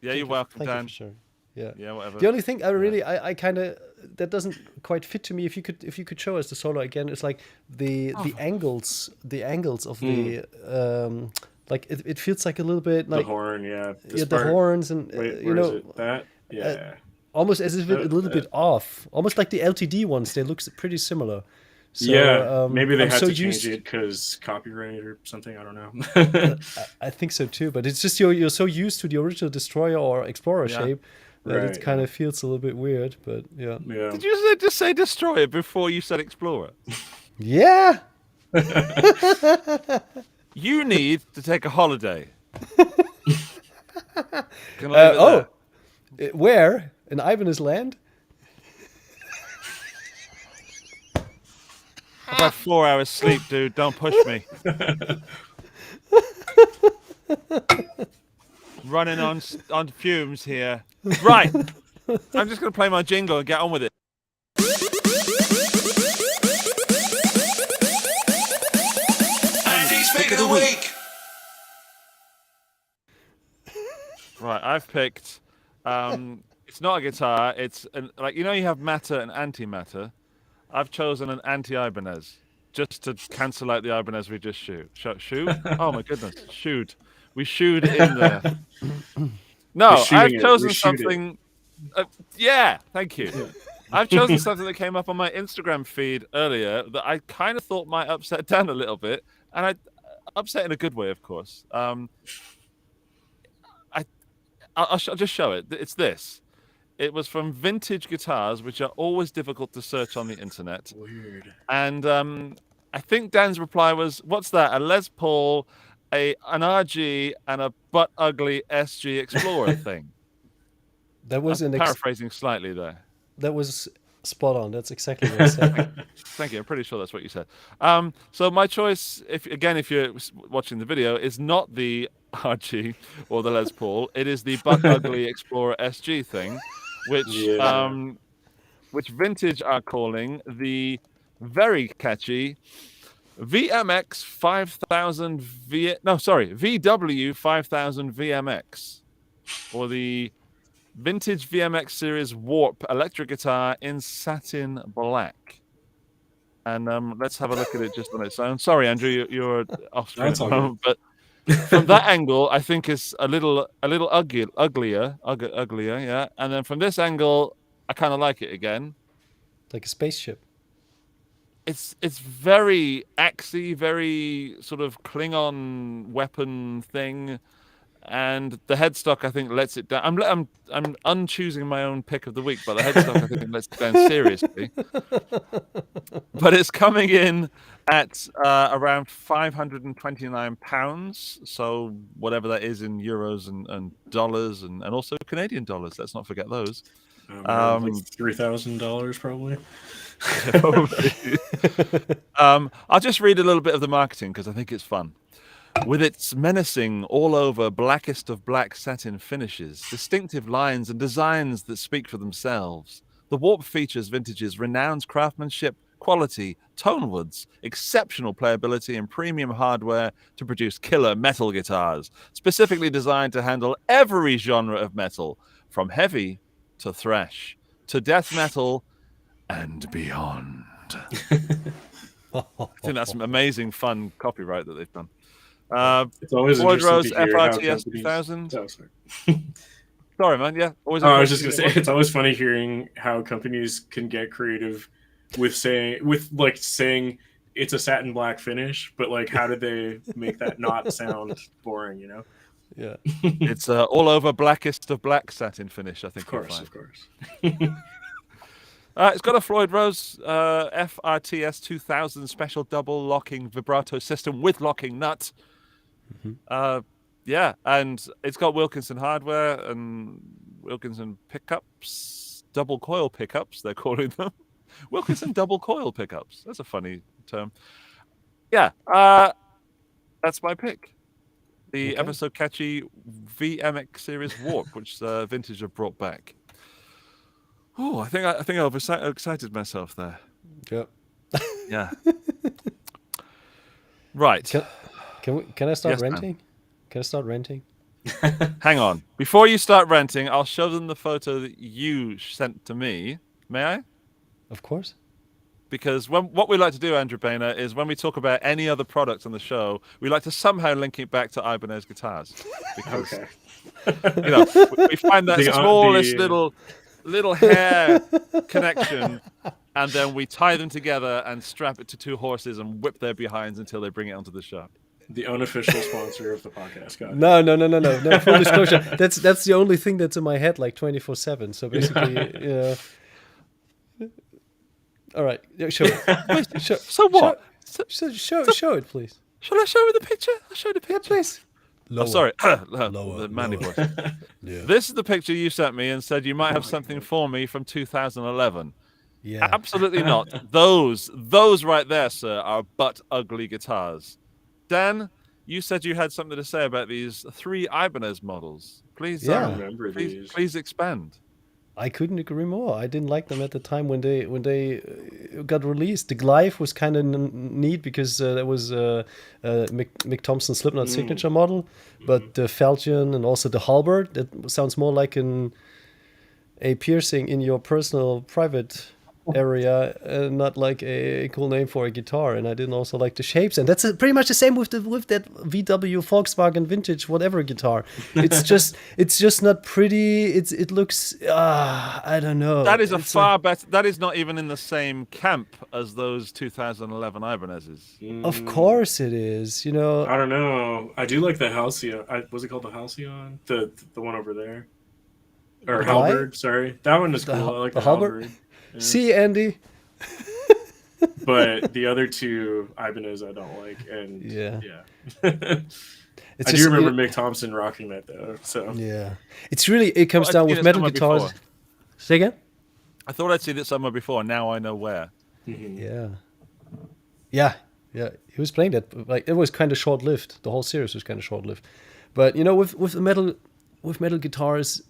[SPEAKER 2] Yeah, you're welcome, Dan.
[SPEAKER 3] Thank you for sharing. Yeah,
[SPEAKER 2] whatever.
[SPEAKER 3] The only thing I kind of that doesn't quite fit to me. If you could show us the solo again, it's like the angles of the like it feels like a little bit like
[SPEAKER 4] the horn,
[SPEAKER 3] the horns and
[SPEAKER 4] wait,
[SPEAKER 3] you know
[SPEAKER 4] is it? That
[SPEAKER 3] almost as if it's a little bit off, almost like the LTD ones. They look pretty similar. So,
[SPEAKER 4] yeah, maybe they
[SPEAKER 3] I'm
[SPEAKER 4] had
[SPEAKER 3] so
[SPEAKER 4] to change
[SPEAKER 3] used...
[SPEAKER 4] it because copyright or something. I don't know.
[SPEAKER 3] I think so too, but it's just you're so used to the original Destroyer or Explorer shape that it kind of feels a little bit weird. But yeah.
[SPEAKER 2] Did you just say Destroyer before you said Explorer?
[SPEAKER 3] Yeah.
[SPEAKER 2] You need to take a holiday. Can I
[SPEAKER 3] where? In Ibanez land?
[SPEAKER 2] I've had 4 hours sleep, dude. Don't push me. Running on fumes here. Right. I'm just going to play my jingle and get on with it.
[SPEAKER 5] Andy's Pick of the Week.
[SPEAKER 2] Right, I've picked. It's not a guitar. It's like, you have matter and antimatter. I've chosen an anti-Ibanez just to cancel out the Ibanez we just shoot. Oh my goodness, shoot. We shoot in there. No, I've chosen something. Yeah, thank you. I've chosen something that came up on my Instagram feed earlier that I kind of thought might upset Dan a little bit, and I upset in a good way, of course. I'll just show it. It's this. It was from Vintage Guitars, which are always difficult to search on the internet.
[SPEAKER 4] Weird.
[SPEAKER 2] And I think Dan's reply was, "What's that? A Les Paul, an RG, and a butt ugly SG Explorer thing."
[SPEAKER 3] That was
[SPEAKER 2] paraphrasing slightly there.
[SPEAKER 3] That was spot on. That's exactly what I said.
[SPEAKER 2] Thank you. I'm pretty sure that's what you said. So my choice, if you're watching the video, is not the RG or the Les Paul. It is the butt ugly Explorer SG thing, which Vintage are calling the very catchy VMX 5000 VW 5000 VMX, or the Vintage VMX Series Warp electric guitar in satin black. And let's have a look at it just on its own. Sorry, Andrew, you're off screen at the moment, but from that angle, I think it's a little uglier, yeah. And then from this angle, I kind of like it again,
[SPEAKER 3] like a spaceship.
[SPEAKER 2] It's very axy, very sort of Klingon weapon thing, and the headstock I think lets it down. I'm unchoosing my own pick of the week, but the headstock I think lets it down seriously. But it's coming in at around £529, so whatever that is in euros and dollars and also Canadian dollars. Let's not forget those.
[SPEAKER 4] Like $3,000 probably.
[SPEAKER 2] I'll just read a little bit of the marketing because I think it's fun. With its menacing, all-over, blackest of black satin finishes, distinctive lines and designs that speak for themselves, the Warp features Vintage's renowned craftsmanship, quality, tone woods, exceptional playability, and premium hardware to produce killer metal guitars, specifically designed to handle every genre of metal, from heavy to thrash, to death metal, and beyond. I think that's some amazing, fun copyright that they've done.
[SPEAKER 4] It's always
[SPEAKER 2] Floyd Rose
[SPEAKER 4] interesting to hear
[SPEAKER 2] FRTS 2000.
[SPEAKER 4] Oh, sorry.
[SPEAKER 2] Sorry, man. Yeah.
[SPEAKER 4] I was just gonna say it's always funny hearing how companies can get creative with saying it's a satin black finish, but like how did they make that not sound boring?
[SPEAKER 3] Yeah.
[SPEAKER 2] It's all over blackest of black satin finish. I think.
[SPEAKER 4] Of course.
[SPEAKER 2] It's got a Floyd Rose FRTS 2000 special double locking vibrato system with locking nut.
[SPEAKER 3] Mm-hmm.
[SPEAKER 2] Yeah, and it's got Wilkinson hardware and Wilkinson pickups, double coil pickups, they're calling them. Wilkinson double coil pickups. That's a funny term. Yeah, that's my pick. The ever so catchy VMX Series Warp, which Vintage have brought back. Oh, I think I've excited myself there.
[SPEAKER 3] Yep.
[SPEAKER 2] Yeah. Right.
[SPEAKER 3] Can I start renting? Man. Can I start renting?
[SPEAKER 2] Hang on. Before you start renting, I'll show them the photo that you sent to me. May I?
[SPEAKER 3] Of course.
[SPEAKER 2] Because what we like to do, Andrew Baena, is when we talk about any other product on the show, we like to somehow link it back to Ibanez guitars. Because, we find that smallest little hair connection, and then we tie them together and strap it to 2 horses and whip their behinds until they bring it onto the show.
[SPEAKER 4] The unofficial sponsor of the podcast, guys.
[SPEAKER 3] No. Full disclosure. That's the only thing that's in my head, like 24/7. So basically, all right, show it.
[SPEAKER 2] So what?
[SPEAKER 3] Show it, please.
[SPEAKER 2] Shall I show you the picture? I'll show you the picture.
[SPEAKER 3] Yeah, please.
[SPEAKER 2] Oh, sorry. The Mandy voice. Yeah. This is the picture you sent me and said you might have something for me from 2011.
[SPEAKER 3] Yeah.
[SPEAKER 2] Absolutely not. Those right there, sir, are butt ugly guitars. Dan, you said you had something to say about these 3 Ibanez models. Please,
[SPEAKER 4] remember these.
[SPEAKER 2] Please expand.
[SPEAKER 3] I couldn't agree more. I didn't like them at the time when they got released. The Glyph was kind of neat because that was Mick Thompson's Slipknot signature model, but the Falchion and also the Halberd, that sounds more like a piercing in your personal private area, not like a cool name for a guitar. And I didn't also like the shapes, and that's pretty much the same with that VW Volkswagen vintage whatever guitar. It's just not pretty. It looks I don't know.
[SPEAKER 2] That is far better. That is not even in the same camp as those 2011 Ibanez's.
[SPEAKER 3] Of course it is. You know,
[SPEAKER 4] I don't know. I do like the Halcyon. Was it called the Halcyon? The one over there, or Halberd? Sorry, that one is cool. I like the Halberd. Yeah.
[SPEAKER 3] See, Andy.
[SPEAKER 4] But the other 2 Ibanez I don't like, and yeah. I do remember Mick Thompson rocking that though. So
[SPEAKER 3] yeah, it comes down with metal guitars.
[SPEAKER 2] Before.
[SPEAKER 3] Say again?
[SPEAKER 2] I thought I'd seen it somewhere before. Now I know where.
[SPEAKER 3] Yeah. He was playing that. Like, it was kind of short-lived. The whole series was kind of short-lived. But you know, with metal guitars,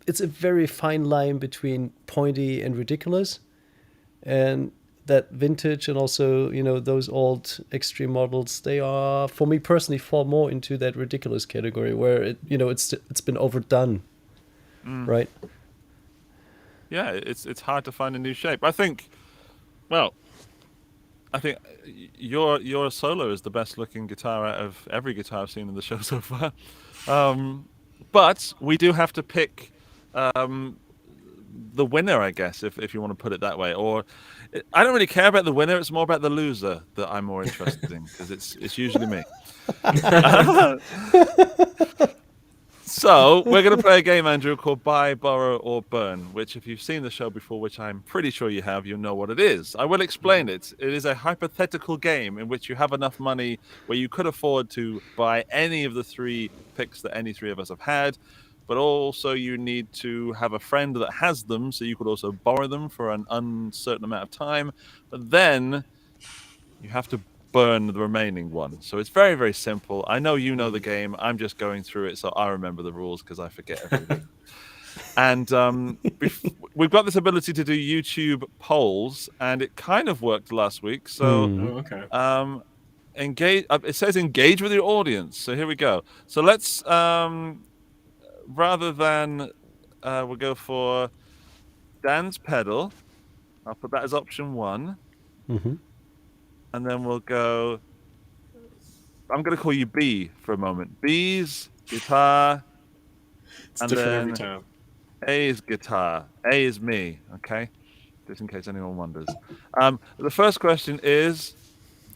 [SPEAKER 3] it's a very fine line between pointy and ridiculous, and that vintage and also, you know, those old extreme models, they are, for me personally, fall more into that ridiculous category where it's been overdone, right?
[SPEAKER 2] Yeah, it's hard to find a new shape. I think your solo is the best looking guitar out of every guitar I've seen in the show so far. But we do have to pick the winner, I guess, if you want to put it that way. Or I don't really care about the winner. It's more about the loser that I'm more interested in, because it's usually me. So we're going to play a game, Andrew, called Buy, Borrow, or Burn, which if you've seen the show before, which I'm pretty sure you have, you'll know what it is. I will explain it. It is a hypothetical game in which you have enough money where you could afford to buy any of the 3 picks that any 3 of us have had, but also you need to have a friend that has them, so you could also borrow them for an uncertain amount of time. But then you have to burn the remaining one. So it's very, very simple. I know you know the game. I'm just going through it so I remember the rules, because I forget everything. And we've got this ability to do YouTube polls, and it kind of worked last week. So engage. It says engage with your audience. So here we go. So let's rather than we'll go for Dan's pedal. I'll put that as option 1. And then we'll go, I'm going to call you B for a moment. B's guitar.
[SPEAKER 4] It's different every time.
[SPEAKER 2] A is guitar. A is me, okay? Just in case anyone wonders. The first question is,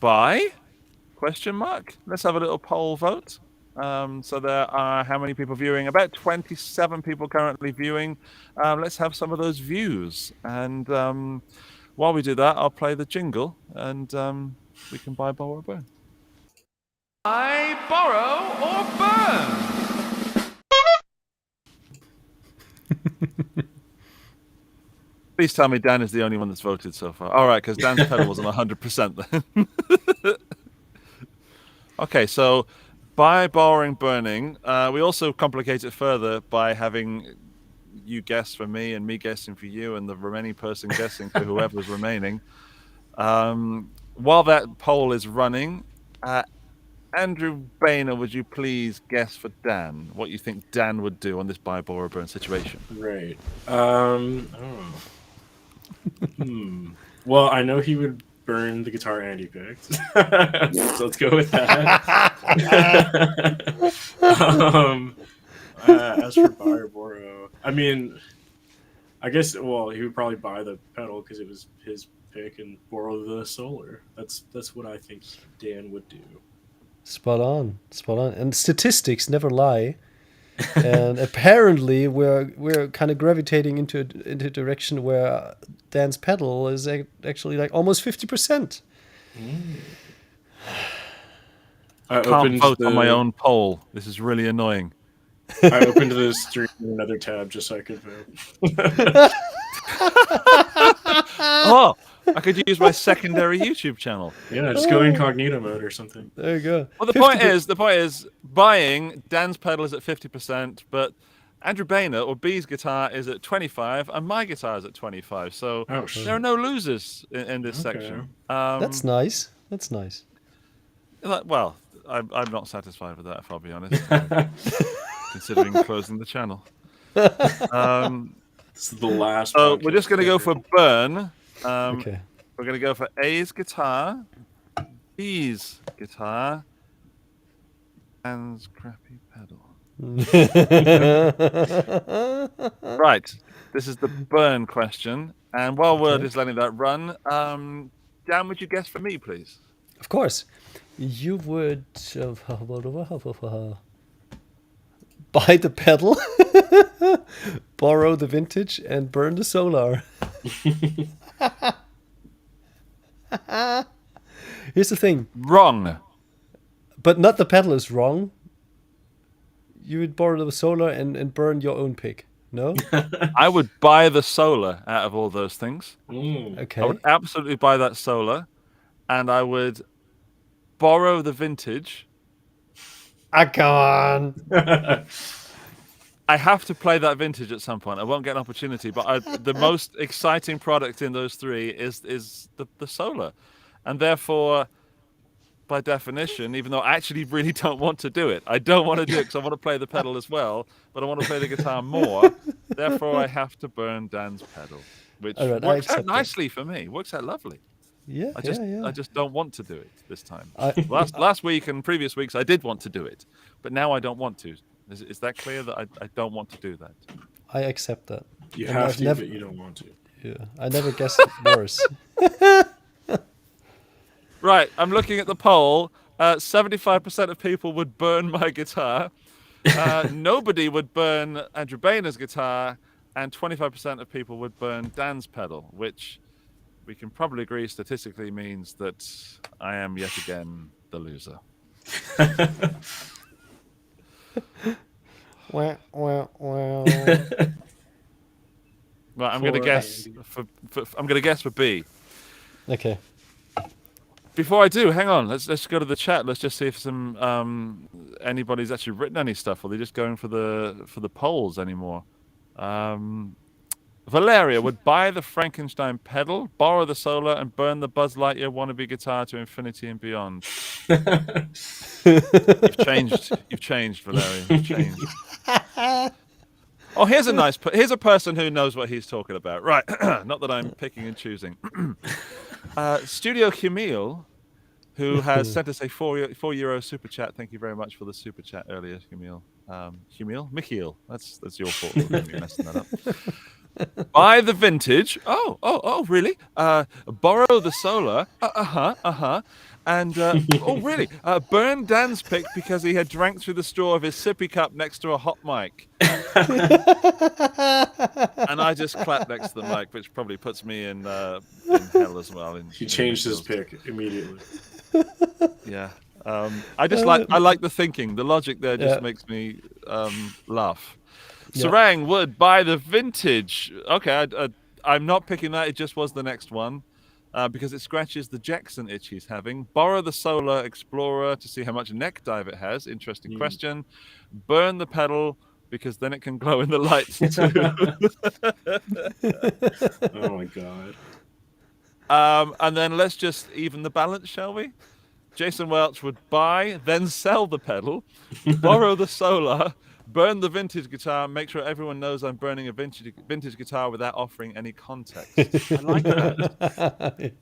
[SPEAKER 2] buy? Question mark. Let's have a little poll vote. So there are how many people viewing? About 27 people currently viewing. Let's have some of those views. And while we do that, I'll play the jingle, and we can buy, borrow, or burn. Buy, borrow, or burn? Please tell me Dan is the only one that's voted so far. All right, because Dan's pedal wasn't 100% then. Okay, so by borrowing, burning, we also complicate it further by having you guess for me and me guessing for you and the remaining person guessing for whoever's remaining. While that poll is running, Andrew Baena, would you please guess for Dan what you think Dan would do on this buy, borrow, burn situation?
[SPEAKER 4] Right. Well, I know he would burn the guitar Andy picked. So let's go with that. As for buy or borrow, I mean, I guess. Well, he would probably buy the pedal because it was his pick and borrow the Solar. That's what I think Dan would do.
[SPEAKER 3] Spot on. And statistics never lie. And apparently, we're kind of gravitating into a direction where Dan's pedal is actually like almost 50%.
[SPEAKER 2] I can't vote on my own poll. This is really annoying.
[SPEAKER 4] I opened the stream in another tab just so I could vote.
[SPEAKER 2] Oh, I could use my secondary YouTube channel.
[SPEAKER 4] Yeah, just go incognito mode or something.
[SPEAKER 3] There you go.
[SPEAKER 2] Well, the point is, buying Dan's pedal is at 50%, but Andrew Baena or B's guitar is at 25, and my guitar is at 25. So there are no losers in this section.
[SPEAKER 3] That's nice.
[SPEAKER 2] Well, I'm not satisfied with that, if I'll be honest. Considering closing the channel.
[SPEAKER 4] This is the last.
[SPEAKER 2] So we're just going to go for burn.
[SPEAKER 3] Okay.
[SPEAKER 2] We're going to go for A's guitar, B's guitar, and crappy pedal. Right. This is the burn question. And while Word is letting that run, Dan, would you guess for me, please?
[SPEAKER 3] Of course. You would buy the pedal, borrow the vintage, and burn the Solar. Here's the thing.
[SPEAKER 2] Wrong.
[SPEAKER 3] But not the pedal is wrong. You would borrow the Solar and burn your own pick. No?
[SPEAKER 2] I would buy the Solar out of all those things.
[SPEAKER 3] Okay.
[SPEAKER 2] I would absolutely buy that Solar, and I would borrow the vintage.
[SPEAKER 3] Come on.
[SPEAKER 2] I have to play that vintage at some point. I won't get an opportunity, but the most exciting product in those three is the Solar. And therefore, by definition, even though I actually really don't want to do it, I don't want to do it because I want to play the pedal as well, but I want to play the guitar more. Therefore, I have to burn Dan's pedal, which works out nicely for me. Works out lovely.
[SPEAKER 3] Yeah,
[SPEAKER 2] I just don't want to do it this time. Last week and previous weeks, I did want to do it, but now I don't want to. Is that clear that I don't want to do that?
[SPEAKER 3] I accept that.
[SPEAKER 4] You have to, but you don't want to.
[SPEAKER 3] Yeah, I never guessed worse.
[SPEAKER 2] Right, I'm looking at the poll. 75% of people would burn my guitar. Nobody would burn Andrew Baena's guitar, and 25% of people would burn Dan's pedal, which we can probably agree statistically means that I am yet again the loser.
[SPEAKER 3] Well.
[SPEAKER 2] Right, I'm going to guess for B.
[SPEAKER 3] Okay.
[SPEAKER 2] Before I do, hang on. Let's go to the chat. Let's just see if anybody's actually written any stuff, or they're just going for the polls anymore. Valeria would buy the Frankenstein pedal, borrow the Solar, and burn the Buzz Lightyear wannabe guitar to infinity and beyond. You've changed, Valeria. You've changed. Oh, here's a person who knows what he's talking about. Right, not that I'm picking and choosing. Studio Humil, who has sent us a €4 super chat. Thank you very much for the super chat earlier, Humil. Michiel. That's your fault for messing that up. Buy the vintage. Oh, really? Borrow the Solar. And oh, really? Burn Dan's pick because he had drank through the straw of his sippy cup next to a hot mic. And I just clapped next to the mic, which probably puts me in hell as well.
[SPEAKER 4] He changed his pick immediately.
[SPEAKER 2] Yeah. I like the thinking. The logic there just makes me laugh. Yeah. Sarang would buy the vintage. Okay, I'm not picking that. It just was the next one. Because it scratches the Jackson itch he's having. Borrow the Solar Explorer to see how much neck dive it has. Interesting question. Burn the pedal because then it can glow in the lights too.
[SPEAKER 4] Oh my god.
[SPEAKER 2] And then let's just even the balance, shall we? Jason Welch would buy, then sell the pedal, borrow the Solar, burn the vintage guitar, make sure everyone knows I'm burning a vintage guitar without offering any context. I like that.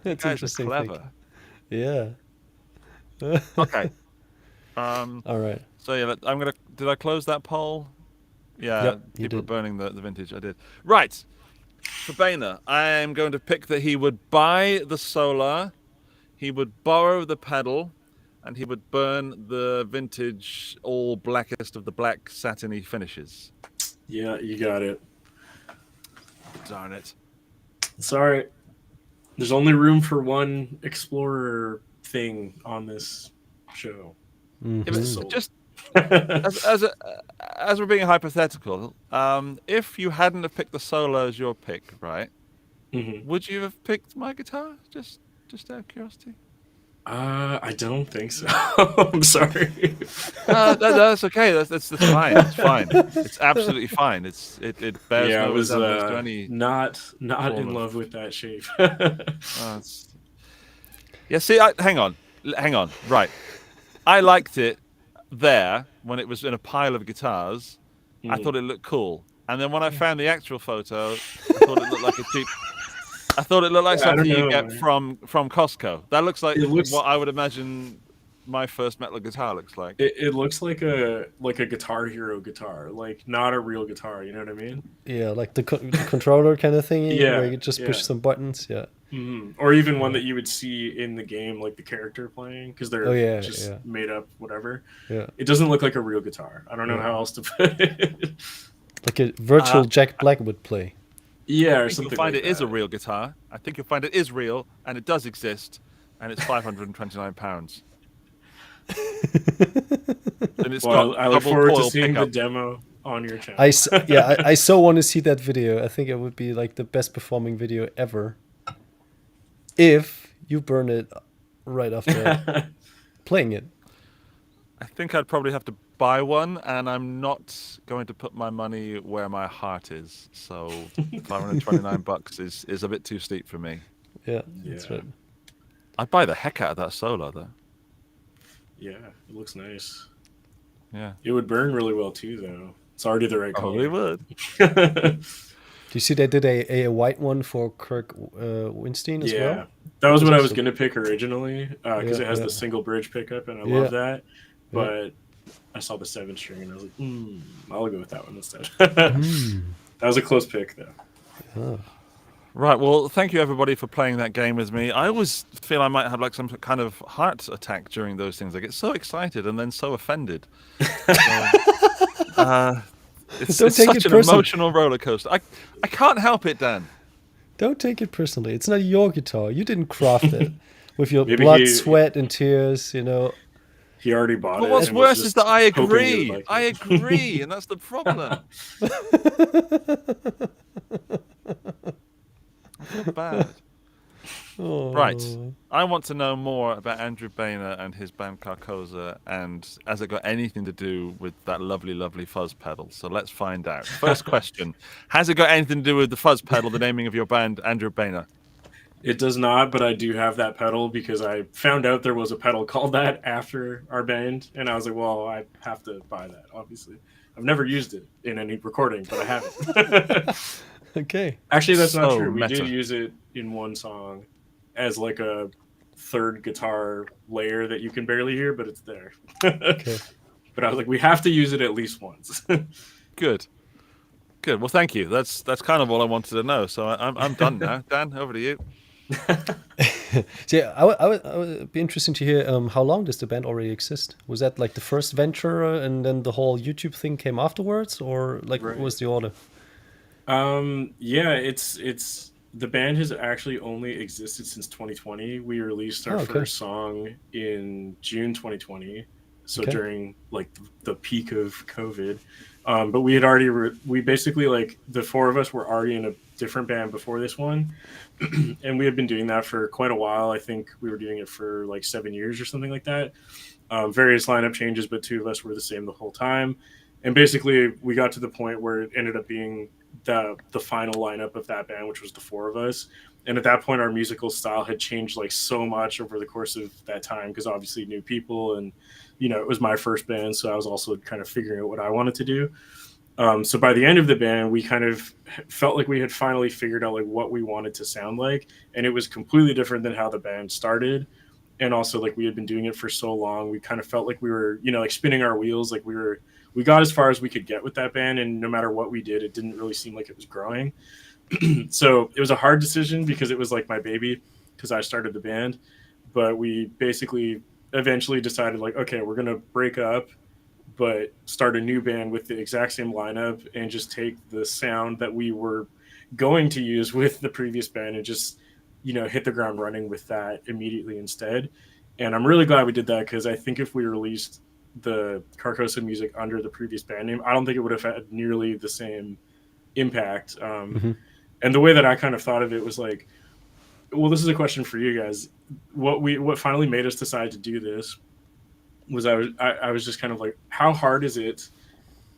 [SPEAKER 3] It's interesting.
[SPEAKER 2] Clever.
[SPEAKER 3] Yeah.
[SPEAKER 2] Okay.
[SPEAKER 3] All right.
[SPEAKER 2] So yeah, did I close that poll? Yeah,
[SPEAKER 3] Yep,
[SPEAKER 2] people were burning the vintage. I did. Right. For Baena, I'm going to pick that he would buy the Solar, he would borrow the pedal, and he would burn the vintage all blackest of the black satiny finishes.
[SPEAKER 4] Yeah, you got it.
[SPEAKER 2] Darn it.
[SPEAKER 4] Sorry. There's only room for one Explorer thing on this show.
[SPEAKER 3] Mm-hmm.
[SPEAKER 2] Just as we're being hypothetical, if you hadn't have picked the Solar as your pick, right?
[SPEAKER 4] Mm-hmm.
[SPEAKER 2] Would you have picked my guitar? Just out of curiosity.
[SPEAKER 4] I don't think so. I'm sorry.
[SPEAKER 2] That's okay. That's fine. It's fine. It's absolutely fine. It bears no resemblance to any.
[SPEAKER 4] Not in love with that shape.
[SPEAKER 2] Yeah. See, hang on. Right. I liked it there when it was in a pile of guitars. I thought it looked cool, and then when I found the actual photo, I thought it looked like a cheap. I thought it looked like something you get from Costco. That looks like what I would imagine my first metal guitar looks like.
[SPEAKER 4] It looks like a Guitar Hero guitar, like not a real guitar. You know what I mean?
[SPEAKER 3] Yeah, like the controller kind of thing.
[SPEAKER 4] Yeah,
[SPEAKER 3] where you just push some buttons. Yeah.
[SPEAKER 4] Mm-hmm. Or even one that you would see in the game, like the character playing, because they're made up, whatever.
[SPEAKER 3] Yeah.
[SPEAKER 4] It doesn't look like a real guitar. I don't know how else to put it.
[SPEAKER 3] Like a virtual Jack Black would play.
[SPEAKER 4] Yeah, or
[SPEAKER 2] I think
[SPEAKER 4] something.
[SPEAKER 2] You'll find
[SPEAKER 4] like
[SPEAKER 2] it
[SPEAKER 4] that.
[SPEAKER 2] is a real guitar. I think you'll find it is real, and it does exist, and it's £529. And it's got
[SPEAKER 4] I look forward to seeing
[SPEAKER 2] pickup.
[SPEAKER 4] the demo on your channel.
[SPEAKER 3] I so want to see that video. I think it would be like the best performing video ever. If you burn it right after playing it.
[SPEAKER 2] I think I'd probably have to buy one, and I'm not going to put my money where my heart is. So $529 is a bit too steep for me.
[SPEAKER 3] Yeah, that's right.
[SPEAKER 2] I'd buy the heck out of that Solar, though.
[SPEAKER 4] Yeah, it looks nice.
[SPEAKER 2] Yeah.
[SPEAKER 4] It would burn really well, too, though. It's already the right color.
[SPEAKER 2] Probably would.
[SPEAKER 3] Do you see they did a white one for Kirk Winstein as well?
[SPEAKER 4] Yeah, that was what I was going to pick originally, because it has the single bridge pickup, and I love that. But I saw the 7-string, and I was like, I'll go with that one instead. That was a close pick, though.
[SPEAKER 3] Oh.
[SPEAKER 2] Right, well, thank you, everybody, for playing that game with me. I always feel I might have like some kind of heart attack during those things. I get so excited and then so offended. It's such an emotional roller coaster. I can't help it, Dan.
[SPEAKER 3] Don't take it personally. It's not your guitar. You didn't craft it with your blood, sweat, and tears, you know.
[SPEAKER 4] He already bought it.
[SPEAKER 2] But what's worse is that I agree. I agree, and that's the problem. I feel bad.
[SPEAKER 3] Oh.
[SPEAKER 2] Right. I want to know more about Andrew Baena and his band Carcosa, and has it got anything to do with that lovely, lovely fuzz pedal? So let's find out. First question. Has it got anything to do with the fuzz pedal, the naming of your band, Andrew Baena?
[SPEAKER 4] It does not, but I do have that pedal because I found out there was a pedal called that after our band, and I was like, well, I have to buy that, obviously. I've never used it in any recording, but I haven't.
[SPEAKER 3] Okay.
[SPEAKER 4] Actually, that's not true. We did use it in one song as like a third guitar layer that you can barely hear, but it's there.
[SPEAKER 3] Okay.
[SPEAKER 4] But I was like, we have to use it at least once.
[SPEAKER 2] Good. Well, thank you. That's kind of all I wanted to know. So I'm done now. Dan, over to you.
[SPEAKER 3] So yeah, I would be interesting to hear how long does the band already exist? Was that like the first venture and then the whole YouTube thing came afterwards, or like what was the order?
[SPEAKER 4] Yeah, it's the band has actually only existed since 2020. We released our first song in June 2020, so during like the peak of COVID. But we had already we basically, like, the four of us were already in a different band before this one, and we had been doing that for quite a while. I think we were doing it for like 7 years or something like that. Various lineup changes, but two of us were the same the whole time. And basically, we got to the point where it ended up being the final lineup of that band, which was the four of us. And at that point, our musical style had changed like so much over the course of that time, because obviously new people, and you know, it was my first band, so I was also kind of figuring out what I wanted to do. So by the end of the band, we kind of felt like we had finally figured out like what we wanted to sound like, and it was completely different than how the band started. And also, like, we had been doing it for so long, we kind of felt like we were, you know, like spinning our wheels, like we we got as far as we could get with that band, and no matter what we did, it didn't really seem like it was growing. So it was a hard decision because it was like my baby, because I started the band. But we basically eventually decided, like, okay, we're gonna break up, but start a new band with the exact same lineup and just take the sound that we were going to use with the previous band and just, you know, hit the ground running with that immediately instead. And I'm really glad we did that, because I think if we released the Carcosa music under the previous band name, I don't think it would have had nearly the same impact. And the way that I kind of thought of it was like, well, this is a question for you guys. What finally made us decide to do this was I was just kind of like, how hard is it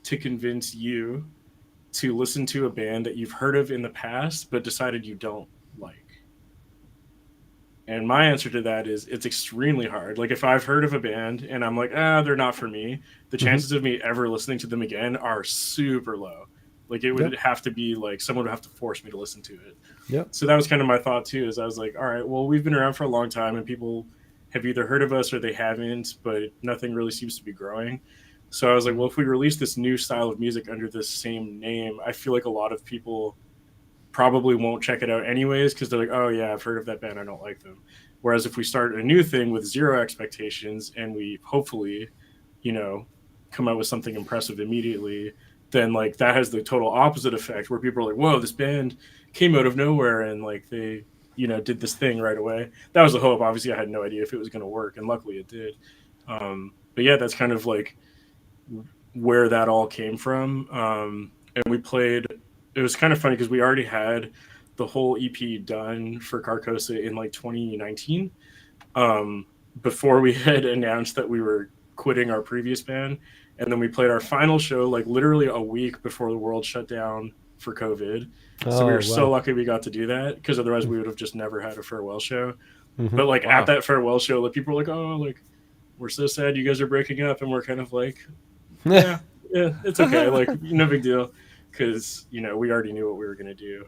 [SPEAKER 4] to convince you to listen to a band that you've heard of in the past but decided you don't like? And my answer to that is it's extremely hard. Like, if I've heard of a band and I'm like, they're not for me, the chances of me ever listening to them again are super low. Like, it would have to be like someone would have to force me to listen to it.
[SPEAKER 3] Yeah.
[SPEAKER 4] So that was kind of my thought too, is I was like, all right, well, we've been around for a long time and people have either heard of us or they haven't, but nothing really seems to be growing. So I was like, well, if we release this new style of music under this same name, I feel like a lot of people probably won't check it out anyways, because they're like, oh yeah, I've heard of that band, I don't like them. Whereas if we start a new thing with zero expectations and we hopefully, you know, come out with something impressive immediately, then like that has the total opposite effect, where people are like, whoa, this band came out of nowhere and like they, you know, did this thing right away. That was the hope. Obviously I had no idea if it was going to work, and luckily it did. But yeah, that's kind of like where that all came from. And we played, it was kind of funny because we already had the whole EP done for Carcosa in like 2019, before we had announced that we were quitting our previous band. And then we played our final show like literally a week before the world shut down for COVID. So we were so lucky we got to do that, because otherwise we would have just never had a farewell show. But like at that farewell show, like people were like, oh, like, we're so sad you guys are breaking up. And we're kind of like, yeah, it's okay. Like, no big deal. Because, you know, we already knew what we were going to do.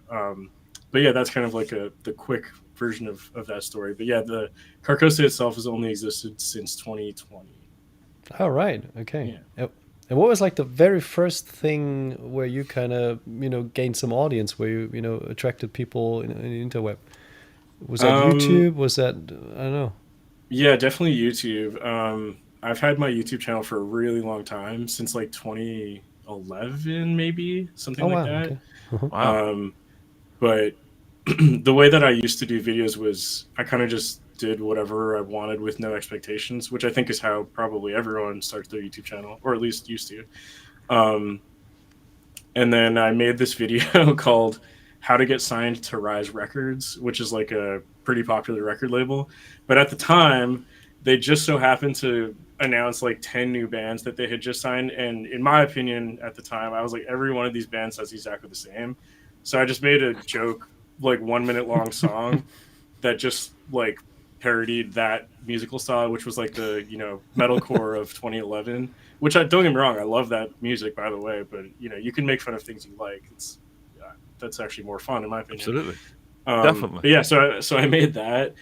[SPEAKER 4] But yeah, that's kind of like the quick version of that story. But yeah, the Carcosa itself has only existed since 2020.
[SPEAKER 3] Oh, right. Okay.
[SPEAKER 4] Yeah.
[SPEAKER 3] And what was like the very first thing where you kind of, you know, gained some audience, where you know, attracted people in the interweb? Was that YouTube? Was that, I don't know. Yeah,
[SPEAKER 4] definitely YouTube. I've had my YouTube channel for a really long time, since like 2011, maybe something like that.
[SPEAKER 3] Okay.
[SPEAKER 2] Wow.
[SPEAKER 4] But the way that I used to do videos was I kind of just did whatever I wanted with no expectations, which I think is how probably everyone starts their YouTube channel, or at least used to. And then I made this video called How to Get Signed to Rise Records, which is like a pretty popular record label. But at the time, they just so happened to announce like 10 new bands that they had just signed. And in my opinion, at the time, I was like, every one of these bands sounds exactly the same. So I just made a joke, like 1 minute long song that just like parodied that musical style, which was like the, you know, metalcore of 2011, which don't get me wrong, I love that music, by the way, but you know, you can make fun of things you like. It's that's actually more fun in my opinion.
[SPEAKER 2] Absolutely. Definitely.
[SPEAKER 4] But yeah, so I made that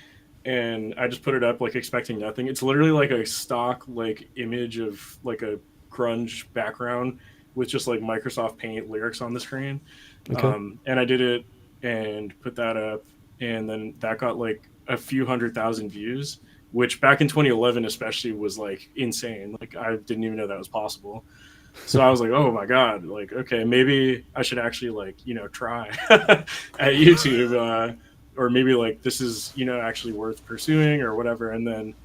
[SPEAKER 4] and I just put it up like expecting nothing. It's literally like a stock like image of like a grunge background with just like Microsoft Paint lyrics on the screen.
[SPEAKER 3] Okay.
[SPEAKER 4] And I did it and put that up, and then that got like a few 100,000 views, which back in 2011 especially was like insane. Like I didn't even know that was possible. So I was like, oh my God, like, okay, maybe I should actually like, you know, try at YouTube, or maybe like this is, you know, actually worth pursuing or whatever. And then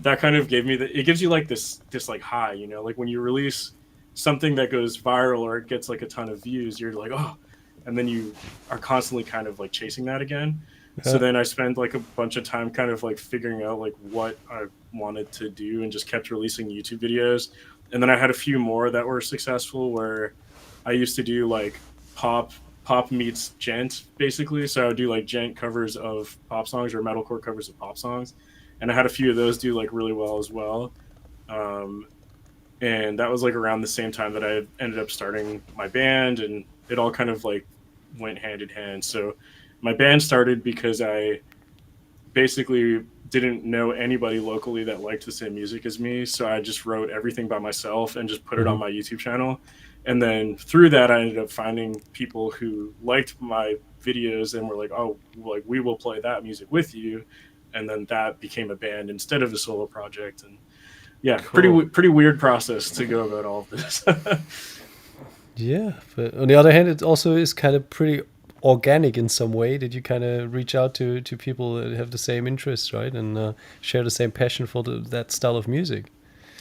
[SPEAKER 4] that kind of gave me it gives you like this like high, you know, like when you release something that goes viral or it gets like a ton of views, you're like, oh, and then you are constantly kind of like chasing that again. Yeah. So then I spent like a bunch of time kind of like figuring out like what I wanted to do and just kept releasing YouTube videos. And then I had a few more that were successful where I used to do like pop meets gent basically. So I would do like gent covers of pop songs or metalcore covers of pop songs. And I had a few of those do like really well as well. And that was like around the same time that I ended up starting my band, and it all kind of like went hand in hand. So my band started because I basically didn't know anybody locally that liked the same music as me. So I just wrote everything by myself and just put it on my YouTube channel. And then through that, I ended up finding people who liked my videos and were like, oh, like we will play that music with you. And then that became a band instead of a solo project. And yeah,
[SPEAKER 2] Cool.
[SPEAKER 4] pretty weird process to go about all of this.
[SPEAKER 3] Yeah, but on the other hand, it also is kind of pretty organic in some way. Did you kind of reach out to people that have the same interests, right, and share the same passion for that style of music?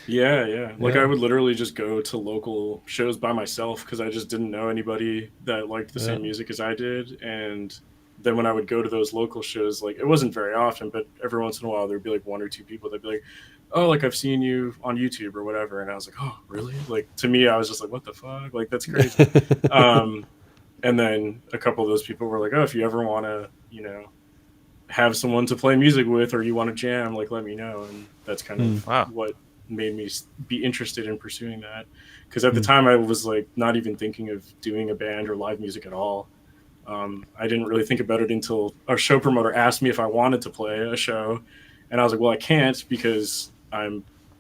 [SPEAKER 4] Yeah. Like I would literally just go to local shows by myself because I just didn't know anybody that liked the same music as I did. And then when I would go to those local shows, like it wasn't very often, but every once in a while there'd be like one or two people that'd be like, oh, like I've seen you on YouTube or whatever. And I was like, oh, really? Like to me, I was just like, what the fuck? Like that's crazy. And then a couple of those people were like, oh, if you ever want to, you know, have someone to play music with or you want to jam, like let me know. And that's kind of what made me be interested in pursuing that. Because at the time I was like not even thinking of doing a band or live music at all. I didn't really think about it until our show promoter asked me if I wanted to play a show. And I was like, well, I can't because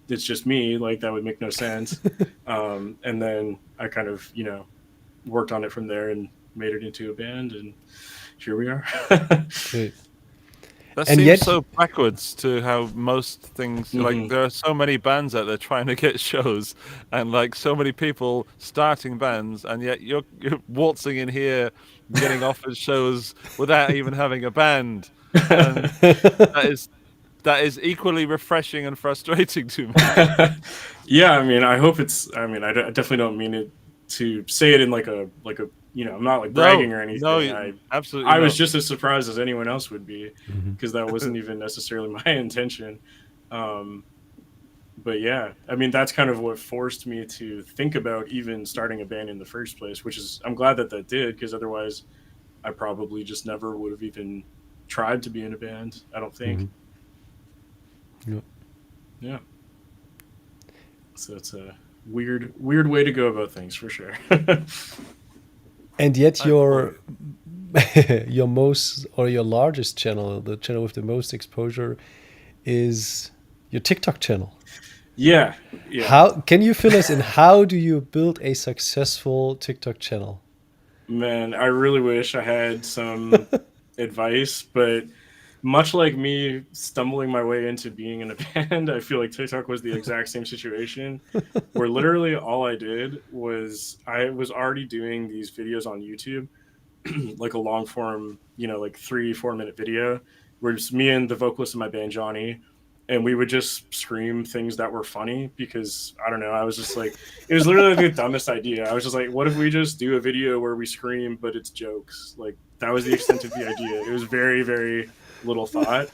[SPEAKER 4] it's just me. Like that would make no sense. And then I kind of, you know, worked on it from there and made it into a band. And here we are.
[SPEAKER 3] Great.
[SPEAKER 2] That
[SPEAKER 3] And
[SPEAKER 2] seems
[SPEAKER 3] yet-
[SPEAKER 2] so backwards to how most things, like there are so many bands out there trying to get shows and like so many people starting bands, and yet you're waltzing in here getting offered shows without even having a band. And that is equally refreshing and frustrating to me.
[SPEAKER 4] Yeah, I mean, I hope it's, I mean, I definitely don't mean it to say it in like a, you know, I'm not like bragging or anything.
[SPEAKER 2] No, absolutely.
[SPEAKER 4] I was just as surprised as anyone else would be because that wasn't even necessarily my intention. But yeah, I mean, that's kind of what forced me to think about even starting a band in the first place, which is, I'm glad that did, because otherwise I probably just never would have even tried to be in a band, I don't think. Yeah. So it's a weird way to go about things for sure.
[SPEAKER 3] And yet your most or your largest channel, the channel with the most exposure, is your TikTok channel.
[SPEAKER 4] Yeah.
[SPEAKER 3] How can you fill us in? How do you build a successful TikTok channel?
[SPEAKER 4] Man, I really wish I had some advice, but much like me stumbling my way into being in a band, I feel like TikTok was the exact same situation where literally all I did was I was already doing these videos on YouTube, like a long form, you know, like 3-4 minute video where it's me and the vocalist of my band, Johnny, and we would just scream things that were funny because I don't know, I was just like, it was literally the dumbest idea. I was just like, what if we just do a video where we scream, but it's jokes? Like that was the extent of the idea. It was very, very little thought.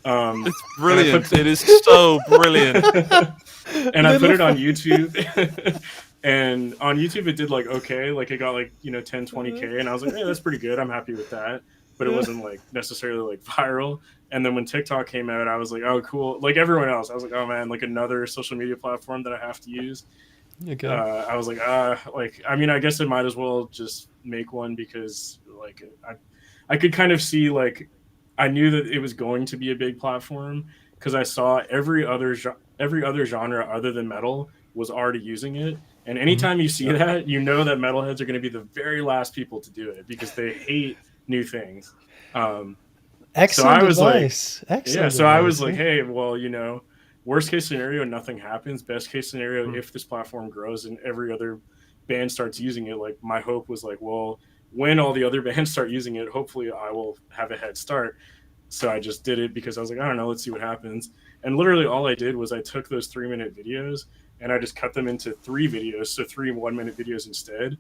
[SPEAKER 2] It's brilliant. It is so brilliant.
[SPEAKER 4] And I put it on YouTube. And on YouTube it did like okay, like it got like, you know, 10-20K, and I was like, hey, that's pretty good, I'm happy with that. But it wasn't like necessarily like viral. And then when TikTok came out, I was like, oh cool, like everyone else, I was like, oh man, like another social media platform that I have to use.
[SPEAKER 3] Okay.
[SPEAKER 4] I was like I mean, I guess I might as well just make one because like I could kind of see, like I knew that it was going to be a big platform because I saw every other genre other than metal was already using it. And anytime you see that, you know that metalheads are going to be the very last people to do it because they hate new things.
[SPEAKER 3] Excellent
[SPEAKER 4] so I was
[SPEAKER 3] advice.
[SPEAKER 4] like,
[SPEAKER 3] Excellent
[SPEAKER 4] yeah. So I was
[SPEAKER 3] advice,
[SPEAKER 4] like, hey, well, you know, worst case scenario, nothing happens. Best case scenario, if this platform grows and every other band starts using it, like my hope was like, well, when all the other bands start using it, hopefully I will have a head start. So I just did it because I was like, I don't know, let's see what happens. And literally all I did was I took those 3-minute videos and I just cut them into 3 videos, so 3 1-minute videos instead.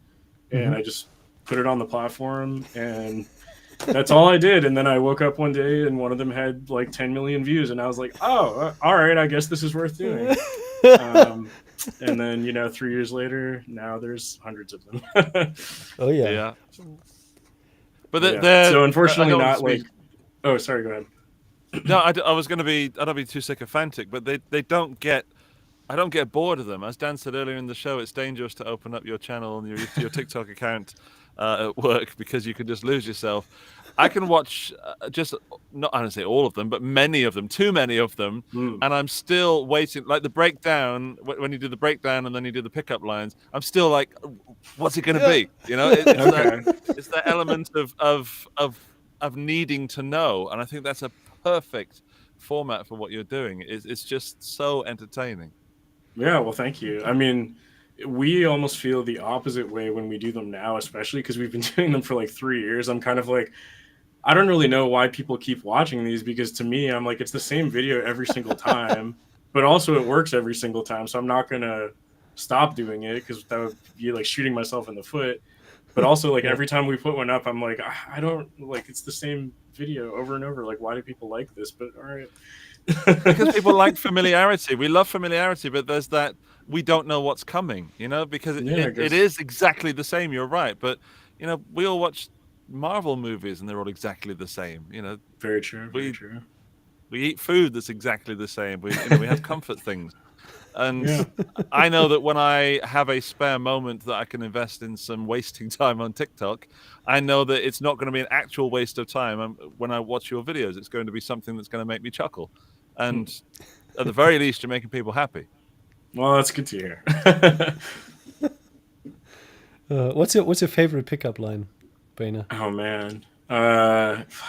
[SPEAKER 4] And I just put it on the platform, and that's all I did. And then I woke up one day and one of them had like 10 million views, and I was like, oh, all right, I guess this is worth doing. And then, you know, 3 years later, now there's hundreds of them.
[SPEAKER 3] Oh yeah.
[SPEAKER 2] Yeah. But
[SPEAKER 4] so unfortunately not like, oh, sorry, go ahead.
[SPEAKER 2] No, I was going to be, I don't be too sycophantic, but they don't get, I don't get bored of them. As Dan said earlier in the show, it's dangerous to open up your channel and your TikTok account at work because you can just lose yourself. I can watch just not, I don't say all of them, but many of them, too many of them, and I'm still waiting. Like the breakdown, when you do the breakdown and then you do the pickup lines, I'm still like, what's it going to be? You know, it's that element of needing to know, and I think that's a perfect format for what you're doing. It's just so entertaining.
[SPEAKER 4] Yeah, well, thank you. I mean, we almost feel the opposite way when we do them now, especially because we've been doing them for like 3 years. I'm kind of like, I don't really know why people keep watching these, because to me, I'm like, it's the same video every single time, but also it works every single time. So I'm not going to stop doing it, because that would be like shooting myself in the foot. But also, like, every time we put one up, I'm like, I don't, like, it's the same video over and over. Like, why do people like this? But all right.
[SPEAKER 2] Because people like familiarity. We love familiarity, but there's that we don't know what's coming, you know, because it is exactly the same. You're right. But, you know, we all watch Marvel movies and they're all exactly the same, you know.
[SPEAKER 4] Very true. Very true.
[SPEAKER 2] We eat food that's exactly the same. We have comfort things. And I know that when I have a spare moment that I can invest in some wasting time on TikTok, I know that it's not going to be an actual waste of time. When I watch your videos, it's going to be something that's going to make me chuckle. And at the very least, you're making people happy.
[SPEAKER 4] Well, that's good to hear.
[SPEAKER 3] What's your favorite pickup line, Baena?
[SPEAKER 4] Oh, man.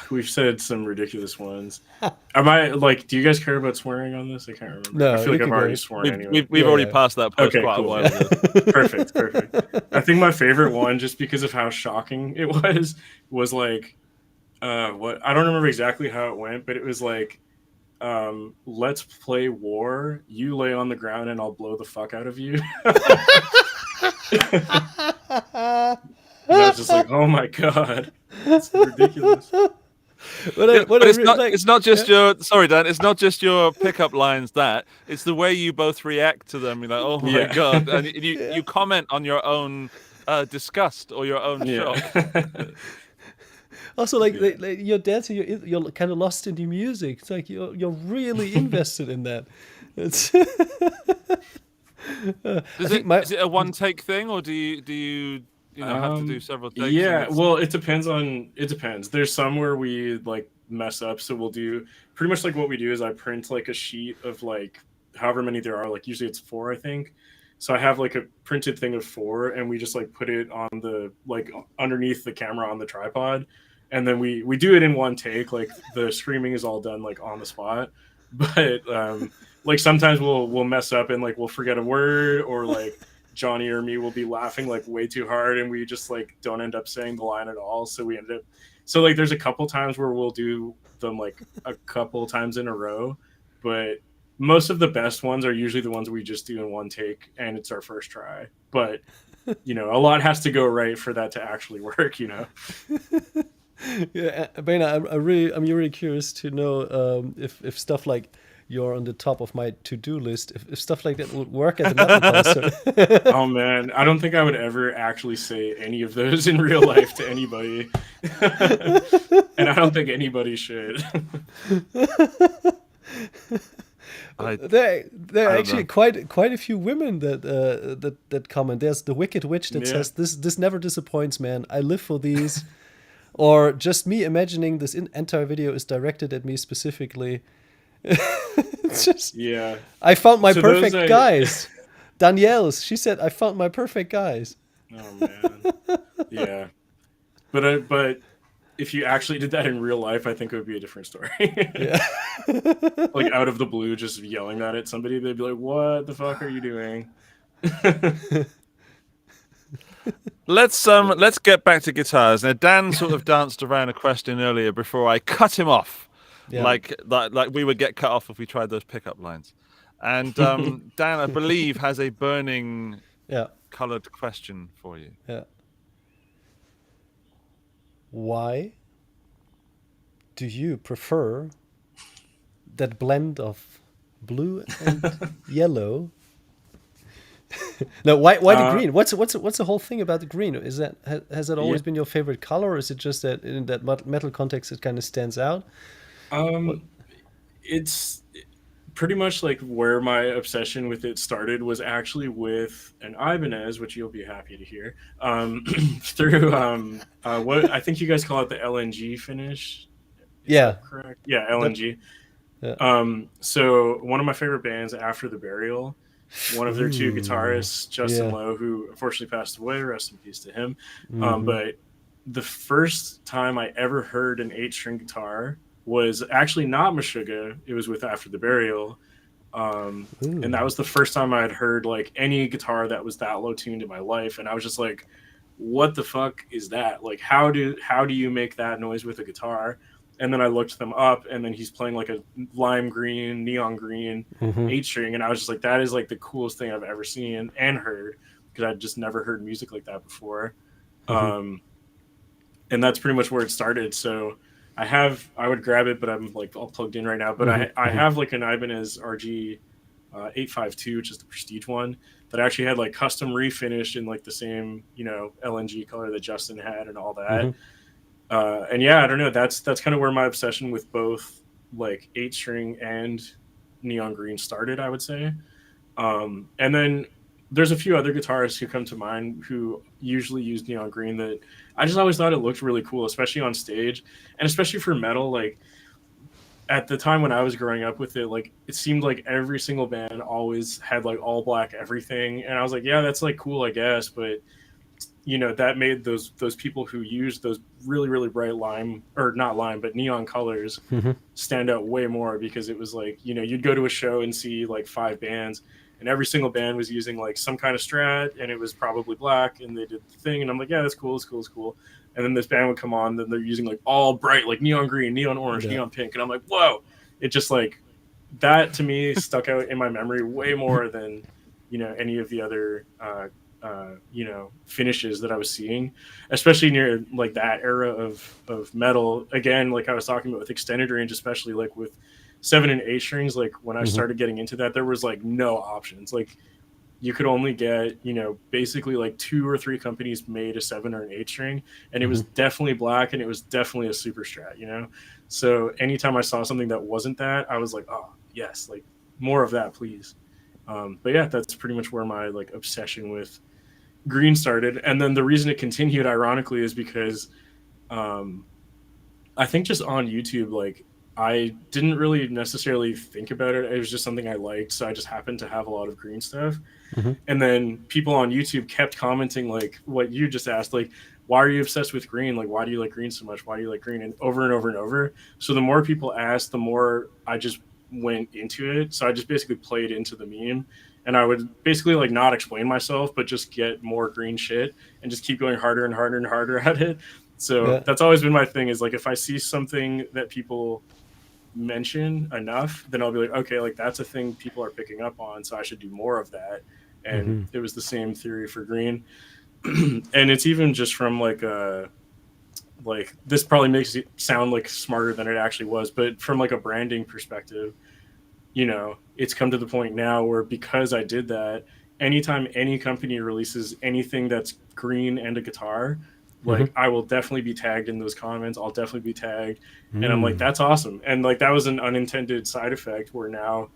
[SPEAKER 4] We've said some ridiculous ones. Am I like? Do you guys care about swearing on this? I can't remember.
[SPEAKER 3] No,
[SPEAKER 4] I feel like I've already sworn anyway.
[SPEAKER 2] We've already passed that post quite a while ago.
[SPEAKER 4] Perfect. I think my favorite one, just because of how shocking it was like, what I don't remember exactly how it went, but it was like, let's play war. You lay on the ground and I'll blow the fuck out of you. And I was just like, oh my god, it's ridiculous.
[SPEAKER 2] It's not just your. Sorry, Dan. It's not just your pickup lines. It's the way you both react to them. You're like, oh my god, and you comment on your own disgust or your own shock.
[SPEAKER 3] Also, like you're dancing, you're kind of lost in the music. It's like you're really invested in that. It's.
[SPEAKER 2] Is it a one take thing, or do you have to do several takes?
[SPEAKER 4] Yeah, well, it depends. There's some where we like mess up, so we'll do pretty much like what we do is I print like a sheet of like however many there are, like usually it's 4, I think. So I have like a printed thing of 4, and we just like put it on the like underneath the camera on the tripod, and then we do it in one take. Like the screaming is all done like on the spot, but like sometimes we'll mess up and like we'll forget a word, or like Johnny or me will be laughing like way too hard and we just like don't end up saying the line at all. So we end up, so like there's a couple times where we'll do them like a couple times in a row, but most of the best ones are usually the ones we just do in one take and it's our first try. But you know, a lot has to go right for that to actually work, you know.
[SPEAKER 3] Yeah, Baena, I'm really curious to know if stuff like you're on the top of my to-do list, if stuff like that would work at the metal concert.
[SPEAKER 4] Oh man, I don't think I would ever actually say any of those in real life to anybody. And I don't think anybody should.
[SPEAKER 3] There are actually quite a few women that comment. There's the Wicked Witch that says, this never disappoints, man. I live for these. Or just me imagining this entire video is directed at me specifically. It's just, I found my perfect guys. Danielle, she said, I found my perfect guys.
[SPEAKER 4] Oh man. Yeah. But if you actually did that in real life, I think it would be a different story.
[SPEAKER 3] Yeah.
[SPEAKER 4] Like out of the blue, just yelling that at somebody, they'd be like, what the fuck are you doing?
[SPEAKER 2] Let's get back to guitars. Now, Dan sort of danced around a question earlier before I cut him off. Yeah. Like we would get cut off if we tried those pickup lines. And Dan, I believe, has a burning colored question for you.
[SPEAKER 3] Yeah. Why do you prefer that blend of blue and yellow? No, why the green? What's the whole thing about the green? Is that has that always been your favorite color, or is it just that in that metal context it kind of stands out?
[SPEAKER 4] It's pretty much like where my obsession with it started was actually with an Ibanez, which you'll be happy to hear, through what I think you guys call it, the LNG finish. Is that correct? Yeah, LNG. So one of my favorite bands after the Burial, one of their two guitarists, Justin Lowe, who unfortunately passed away, rest in peace to him. But the first time I ever heard an 8-string guitar was actually not Meshuggah. It was with After the Burial. And that was the first time I had heard like any guitar that was that low tuned in my life. And I was just like, what the fuck is that? Like, how do you make that noise with a guitar? And then I looked them up, and then he's playing like a lime green, neon green 8-string. And I was just like, that is like the coolest thing I've ever seen and heard, because I'd just never heard music like that before. And that's pretty much where it started. So I would grab it, but I'm like all plugged in right now. But I have like an Ibanez RG 852, which is the Prestige one, that actually had like custom refinished in like the same, LNG color that Justin had and all that. And yeah, I don't know. That's kind of where my obsession with both like 8-string and neon green started, I would say. And then there's a few other guitarists who come to mind who usually use neon green that I just always thought it looked really cool, especially on stage, and especially for metal. Like at the time when I was growing up with it, like it seemed like every single band always had like all black everything, and I was like, yeah, that's like cool, I guess, but that made those people who used those really, really bright neon colors stand out way more, because it was like, you'd go to a show and see like 5 bands, and every single band was using like some kind of Strat, and it was probably black, and they did the thing, and I'm like, yeah, that's cool, it's cool, it's cool. And then this band would come on, then they're using like all bright, like neon green, neon orange, neon pink, and I'm like, whoa! It just like that to me stuck out in my memory way more than any of the other finishes that I was seeing, especially near like that era of metal. Again, like I was talking about with extended range, especially like with 7 and 8 strings, like when I started getting into that, there was like no options. Like you could only get, basically like 2 or 3 companies made a 7 or an 8 string, and it was definitely black, and it was definitely a super Strat, So anytime I saw something that wasn't that, I was like, oh yes, like more of that, please. But yeah, that's pretty much where my like obsession with green started. And then the reason it continued, ironically, is because I think just on YouTube, like I didn't really necessarily think about it. It was just something I liked, so I just happened to have a lot of green stuff. And then people on YouTube kept commenting like what you just asked, like, why are you obsessed with green? Like, why do you like green so much? Why do you like green? And over and over and over. So the more people asked, the more I just went into it. So I just basically played into the meme, and I would basically like not explain myself, but just get more green shit and just keep going harder and harder and harder at it. So that's always been my thing, is like if I see something that people mention enough, then I'll be like, okay, like that's a thing people are picking up on, so I should do more of that. And it was the same theory for green. And it's even just from like this probably makes it sound like smarter than it actually was, but from like a branding perspective, it's come to the point now where, because I did that, anytime any company releases anything that's green and a guitar, like I will definitely be tagged in those comments. I'll definitely be tagged. And I'm like, that's awesome. And like that was an unintended side effect where now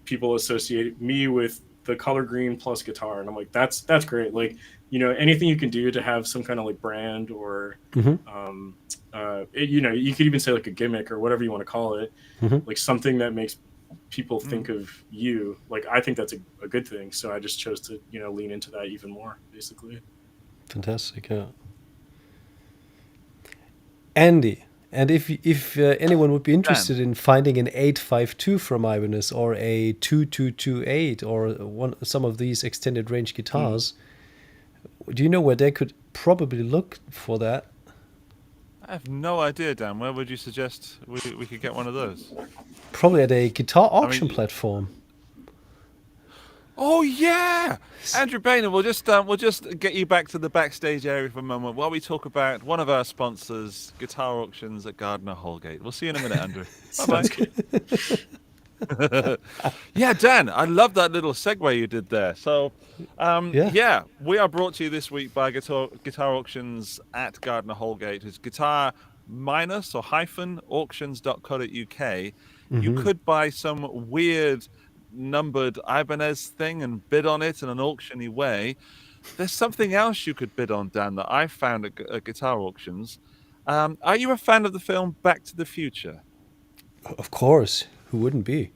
[SPEAKER 4] people associate me with the color green plus guitar, and I'm like, that's great. Like, anything you can do to have some kind of like brand or you could even say like a gimmick or whatever you want to call it, like something that makes people think of you, like I think that's a good thing. So I just chose to lean into that even more, basically.
[SPEAKER 3] Fantastic. Yeah. Andy, and if anyone would be interested in finding an 852 from Ibanez or a 2228 or some of these extended range guitars, do you know where they could probably look for that?
[SPEAKER 2] I have no idea, Dan. Where would you suggest we could get one of those?
[SPEAKER 3] Probably at a guitar auction platform.
[SPEAKER 2] Oh yeah, Andrew Baena, we'll just get you back to the backstage area for a moment while we talk about one of our sponsors, guitar auctions at Gardner Holgate. We'll see you in a minute, Andrew. Bye-bye. Yeah, Dan, I love that little segue you did there. So, we are brought to you this week by guitar auctions at Gardner Holgate. It's guitar- or -auctions.co.uk. You could buy some weird numbered Ibanez thing and bid on it in an auctiony way. There's something else you could bid on, Dan, that I found at guitar auctions. Are you a fan of the film Back to the Future?
[SPEAKER 3] Of course. Who wouldn't be?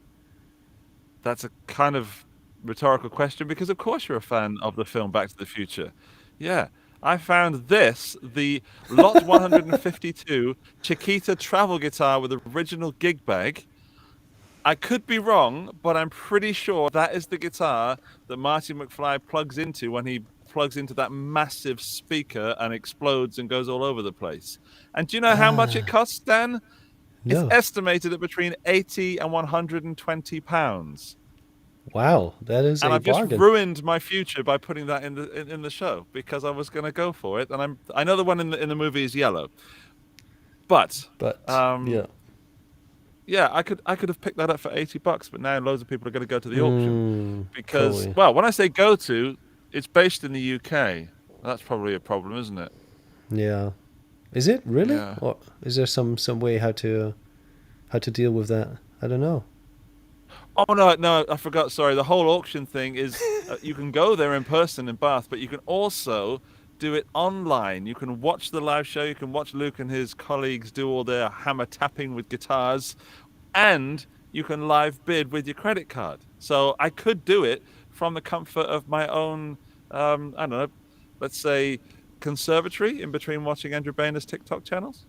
[SPEAKER 2] That's a kind of rhetorical question because, of course, you're a fan of the film Back to the Future. Yeah. I found this, the Lot 152 Chiquita travel guitar with original gig bag. I could be wrong, but I'm pretty sure that is the guitar that Marty McFly plugs into when he plugs into that massive speaker and explodes and goes all over the place. And do you know how much it costs, Dan?
[SPEAKER 3] No.
[SPEAKER 2] It's estimated at between 80 and 120 pounds.
[SPEAKER 3] Wow, that is
[SPEAKER 2] and
[SPEAKER 3] a
[SPEAKER 2] I've
[SPEAKER 3] bargain.
[SPEAKER 2] just ruined my future by putting that in the show because I was going to go for it, and I know the one in the movie is yellow, but yeah, I could have picked that up for $80, but now loads of people are going to go to the auction because
[SPEAKER 3] totally.
[SPEAKER 2] Well, when I say go to, it's based in the UK. That's probably a problem, isn't it?
[SPEAKER 3] Yeah, is it really?
[SPEAKER 2] Yeah.
[SPEAKER 3] Or is there some way how to deal with that? I don't know.
[SPEAKER 2] Oh, no, I forgot. Sorry. The whole auction thing is you can go there in person in Bath, but you can also do it online. You can watch the live show. You can watch Luke and his colleagues do all their hammer tapping with guitars, and you can live bid with your credit card. So I could do it from the comfort of my own, I don't know, let's say conservatory in between watching Andrew Baena's TikTok channels.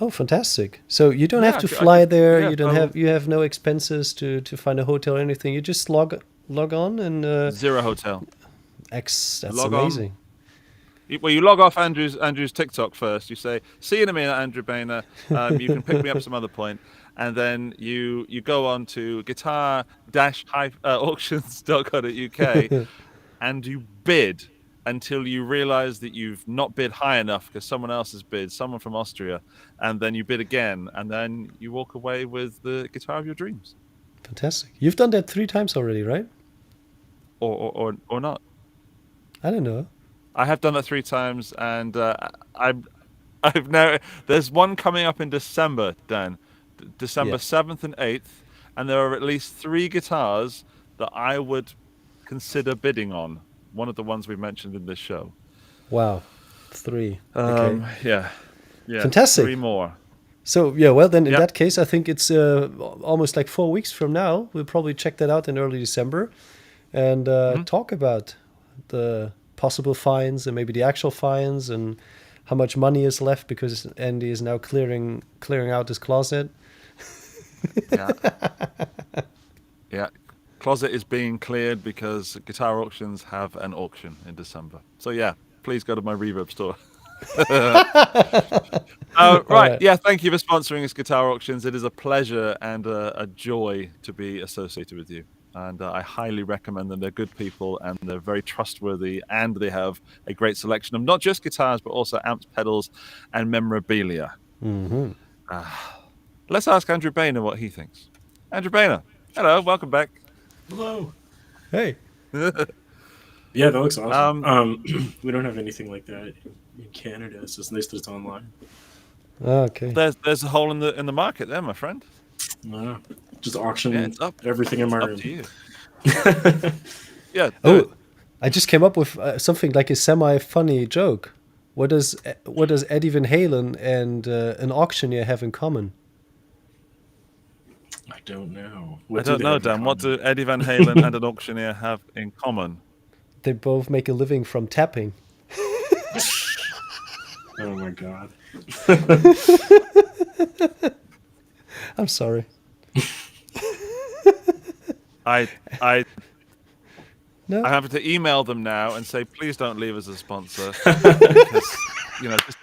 [SPEAKER 3] Oh, fantastic! So you don't have to fly there. You have no expenses to find a hotel or anything. You just log on and
[SPEAKER 2] zero hotel.
[SPEAKER 3] That's
[SPEAKER 2] log
[SPEAKER 3] amazing.
[SPEAKER 2] Well, you log off Andrew's TikTok first. You say, "See you in a minute, Andrew Baena. You can pick me up some other point." And then you go on to guitar-auctions.co.uk and you bid until you realize that you've not bid high enough because someone else has bid, someone from Austria, and then you bid again, and then you walk away with the guitar of your dreams.
[SPEAKER 3] Fantastic. You've done that 3 times already, right?
[SPEAKER 2] Or not.
[SPEAKER 3] I don't know.
[SPEAKER 2] I have done that 3 times, and I've now. There's one coming up in December, Dan. December 7th and 8th, and there are at least 3 guitars that I would consider bidding on. One of the ones we mentioned in this show.
[SPEAKER 3] Wow, 3. Okay.
[SPEAKER 2] Yeah.
[SPEAKER 3] Fantastic.
[SPEAKER 2] 3 more.
[SPEAKER 3] So well then in that case, I think it's almost like 4 weeks from now. We'll probably check that out in early December, and talk about the possible fines and maybe the actual fines and how much money is left because Andy is now clearing out his closet.
[SPEAKER 2] Yeah. Closet is being cleared because guitar auctions have an auction in December. So yeah, please go to my Reverb store. Right. Yeah, thank you for sponsoring us, Guitar Auctions. It is a pleasure and a joy to be associated with you. And I highly recommend them. They're good people and they're very trustworthy, and they have a great selection of not just guitars, but also amps, pedals, and memorabilia. Let's ask Andrew Baena what he thinks. Andrew Baena, hello, welcome back.
[SPEAKER 4] Hello.
[SPEAKER 3] Hey.
[SPEAKER 4] Yeah, that looks awesome. We don't have anything like that in Canada. It's just nice that it's online.
[SPEAKER 3] Okay.
[SPEAKER 2] There's a hole in the market there, my friend.
[SPEAKER 4] No, just auction
[SPEAKER 2] it's up.
[SPEAKER 4] everything in my room.
[SPEAKER 2] Up to you. Yeah.
[SPEAKER 3] I just came up with something like a semi-funny joke. What does Eddie Van Halen and an auctioneer have in common?
[SPEAKER 4] I don't know.
[SPEAKER 2] I don't know, Dan. What do Eddie Van Halen and an auctioneer have in common?
[SPEAKER 3] They both make a living from tapping.
[SPEAKER 4] Oh my god.
[SPEAKER 3] I'm sorry.
[SPEAKER 2] I
[SPEAKER 3] No.
[SPEAKER 2] I have to email them now and say, please don't leave as a sponsor. Because,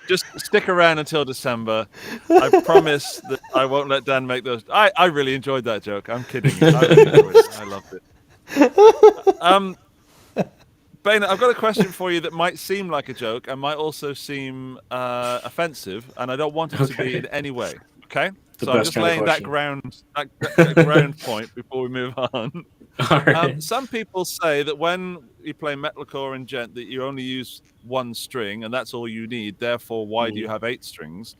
[SPEAKER 2] just stick around until December. I promise that I won't let Dan make those. I really enjoyed that joke. I'm kidding you. I really enjoyed it. I loved it. Baena, I've got a question for you that might seem like a joke and might also seem offensive, and I don't want it to be in any way. Okay? So I'm just laying that ground point before we move on.
[SPEAKER 4] All right.
[SPEAKER 2] Some people say that when you play metalcore and gent that you only use 1 string and that's all you need. Therefore, why do you have 8 strings?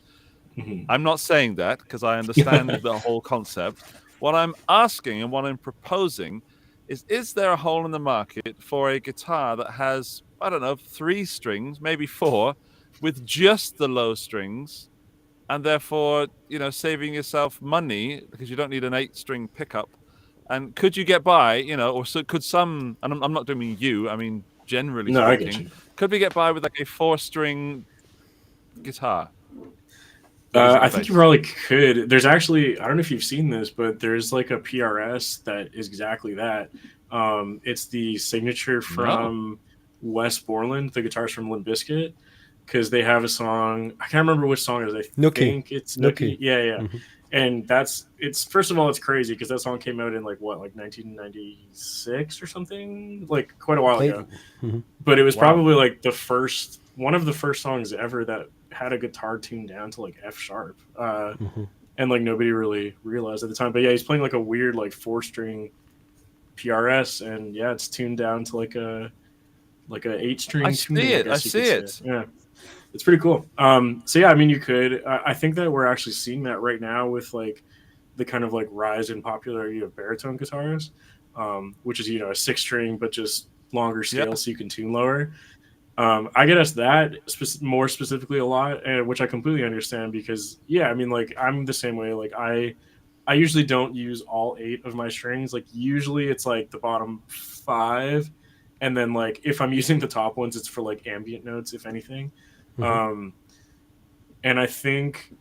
[SPEAKER 2] I'm not saying that because I understand the whole concept. What I'm asking and what I'm proposing is there a hole in the market for a guitar that has, I don't know, 3 strings, maybe 4, with just the low strings, and therefore, saving yourself money because you don't need an 8-string pickup? And could you get by, or so could some, and I'm not doing you, I mean, generally
[SPEAKER 4] No, I get
[SPEAKER 2] speaking,
[SPEAKER 4] you.
[SPEAKER 2] could we get by with like a 4-string guitar?
[SPEAKER 4] I think you probably could. There's actually, I don't know if you've seen this, but there's like a PRS that is exactly that. It's the signature from Wes Borland, the guitarist from Limp Bizkit, because they have a song. I can't remember which song it is. I think it's Nookie. Yeah. Mm-hmm. And it's first of all, it's crazy because that song came out in like 1996 or something, like quite a while ago. Mm-hmm. But it was probably like one of the first songs ever that had a guitar tuned down to like F sharp, and like nobody really realized at the time. But yeah, he's playing like a weird like 4-string PRS, and yeah, it's tuned down to like a 8-string.
[SPEAKER 2] I see it.
[SPEAKER 4] Yeah, it's pretty cool. So yeah, I mean, you could. I think that we're actually seeing that right now with like the kind of like rise in popularity of baritone guitars, which is a 6-string but just longer scale, so you can tune lower. I get asked that more specifically a lot, which I completely understand because, yeah, I mean, like, I'm the same way. Like, I usually don't use all 8 of my strings. Like, usually it's, like, the bottom 5, and then, like, if I'm using the top ones, it's for, like, ambient notes, if anything. Mm-hmm. And I think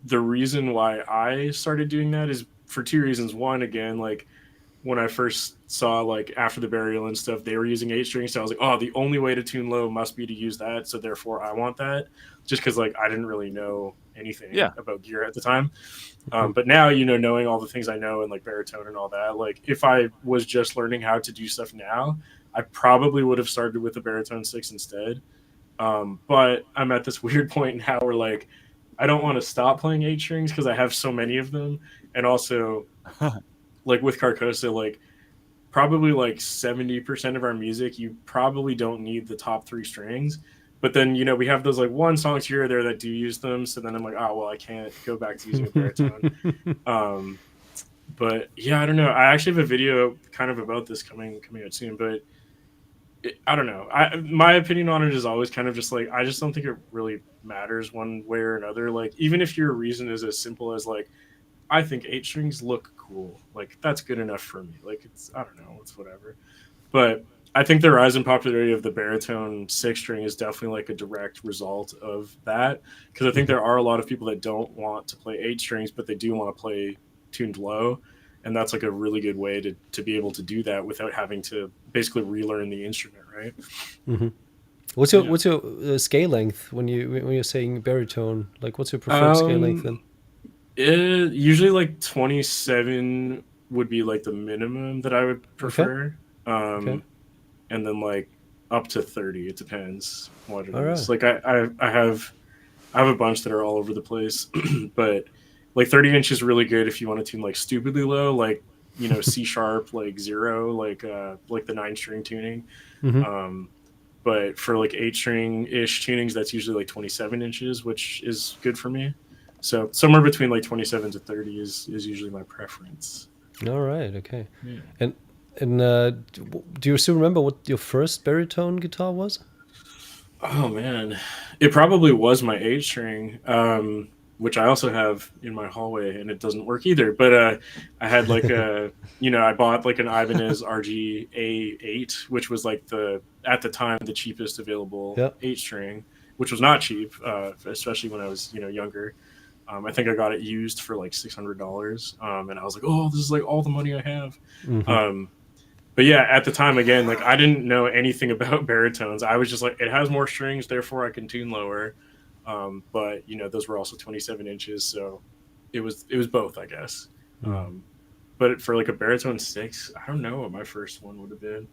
[SPEAKER 4] the reason why I started doing that is for 2 reasons. One, again, like, when I first saw, like, after the burial and stuff, they were using 8 strings. So I was like, oh, the only way to tune low must be to use that. So therefore I want that, just because, like, I didn't really know anything about gear at the time. But now, knowing all the things I know and like baritone and all that, like if I was just learning how to do stuff now, I probably would have started with the baritone 6 instead. But I'm at this weird point now where like, I don't want to stop playing 8 strings because I have so many of them. And also like with Carcosa, like probably like 70% of our music, you probably don't need the top 3 strings. But then, we have those like 1 songs here or there that do use them. So then I'm like, oh, well, I can't go back to using a baritone. But yeah, I don't know. I actually have a video kind of about this coming out soon, but I don't know. My opinion on it is always kind of just like, I just don't think it really matters one way or another. Like, even if your reason is as simple as like, I think 8 strings look cool, like that's good enough for me. Like, it's, I don't know, it's whatever. But I think the rise in popularity of the baritone 6-string is definitely like a direct result of that, because I think there are a lot of people that don't want to play 8 strings, but they do want to play tuned low, and that's like a really good way to be able to do that without having to basically relearn the instrument, right?
[SPEAKER 3] Mm-hmm. What's your scale length when you're saying baritone? Like, what's your preferred scale length then?
[SPEAKER 4] Usually like 27 would be like the minimum that I would prefer. Okay. And then like up to 30, it depends what it is. Right. Like I have a bunch that are all over the place, but like 30 inch is really good if you want to tune like stupidly low, like C sharp, like 0, like the 9-string tuning. Mm-hmm. But for like 8-string ish tunings, that's usually like 27 inches, which is good for me. So somewhere between like 27 to 30 is usually my preference.
[SPEAKER 3] All right. Okay. Yeah. And do you still remember what your first baritone guitar was?
[SPEAKER 4] Oh man, it probably was my 8-string, which I also have in my hallway, and it doesn't work either. But I had like a, I bought like an Ibanez RG A8, which was like at the time the cheapest available 8-string, which was not cheap, especially when I was younger. I think I got it used for like $600, and I was like, oh, this is like all the money I have. Mm-hmm. But yeah, at the time, again, like I didn't know anything about baritones. I was just like, it has more strings, therefore I can tune lower. But those were also 27 inches, so it was both, I guess. Mm-hmm. But for like a baritone 6, I don't know what my first one would have been.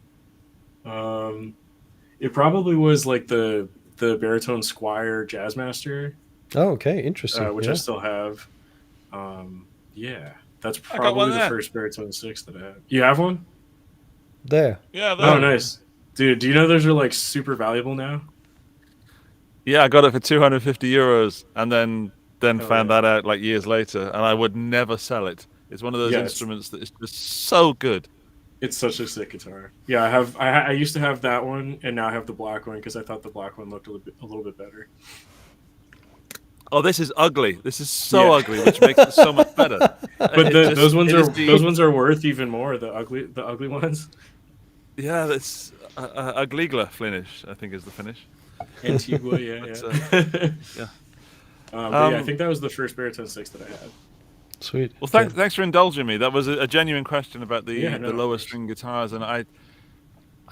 [SPEAKER 4] It probably was like the baritone Squire Jazzmaster.
[SPEAKER 3] Oh, okay, interesting.
[SPEAKER 4] Which I still have. Yeah, that's probably the first baritone 6 that I have. You have one?
[SPEAKER 3] There.
[SPEAKER 2] Yeah. There.
[SPEAKER 4] Oh, nice, dude. Do you know those are like super valuable now?
[SPEAKER 2] Yeah, I got it for €250, and then then found that out like years later, and I would never sell it. It's one of those instruments that is just so good.
[SPEAKER 4] It's such a sick guitar. Yeah, I used to have that one, and now I have the black one because I thought the black one looked a little bit better.
[SPEAKER 2] Oh, this is ugly. This is so ugly, which makes it so much better.
[SPEAKER 4] But those ones are worth even more. The ugly ones.
[SPEAKER 2] Yeah, that's Agligla finish, I think is the finish.
[SPEAKER 4] Antigua, yeah.
[SPEAKER 2] Yeah.
[SPEAKER 4] Yeah, I think that was the first baritone 6 that I had.
[SPEAKER 3] Sweet.
[SPEAKER 2] Well, thanks for indulging me. That was a genuine question about the lower string guitars, and I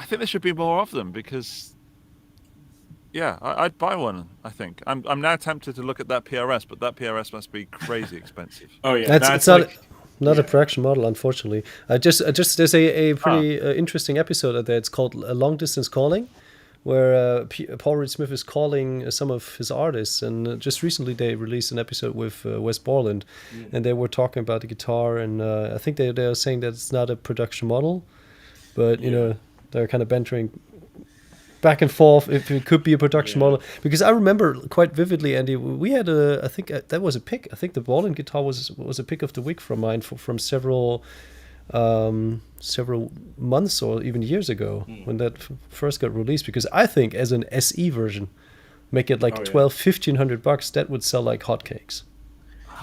[SPEAKER 2] think there should be more of them because, I'd buy one. I think I'm now tempted to look at that PRS, but that PRS must be crazy expensive.
[SPEAKER 4] Oh yeah,
[SPEAKER 3] it's not a production model, unfortunately. There's a pretty interesting episode out there. It's called Long Distance Calling, where Paul Reed Smith is calling some of his artists, and just recently they released an episode with Wes Borland, and they were talking about the guitar, and I think they are saying that it's not a production model, but you know, they're kind of bantering back and forth if it could be a production model, because I remember quite vividly, Andy, we had I think that was a pick. I think the Borland guitar was a pick of the week from mine from several months or even years ago when that first got released, because I think as an SE version, make it like $1,200-$1,500, that would sell like hotcakes.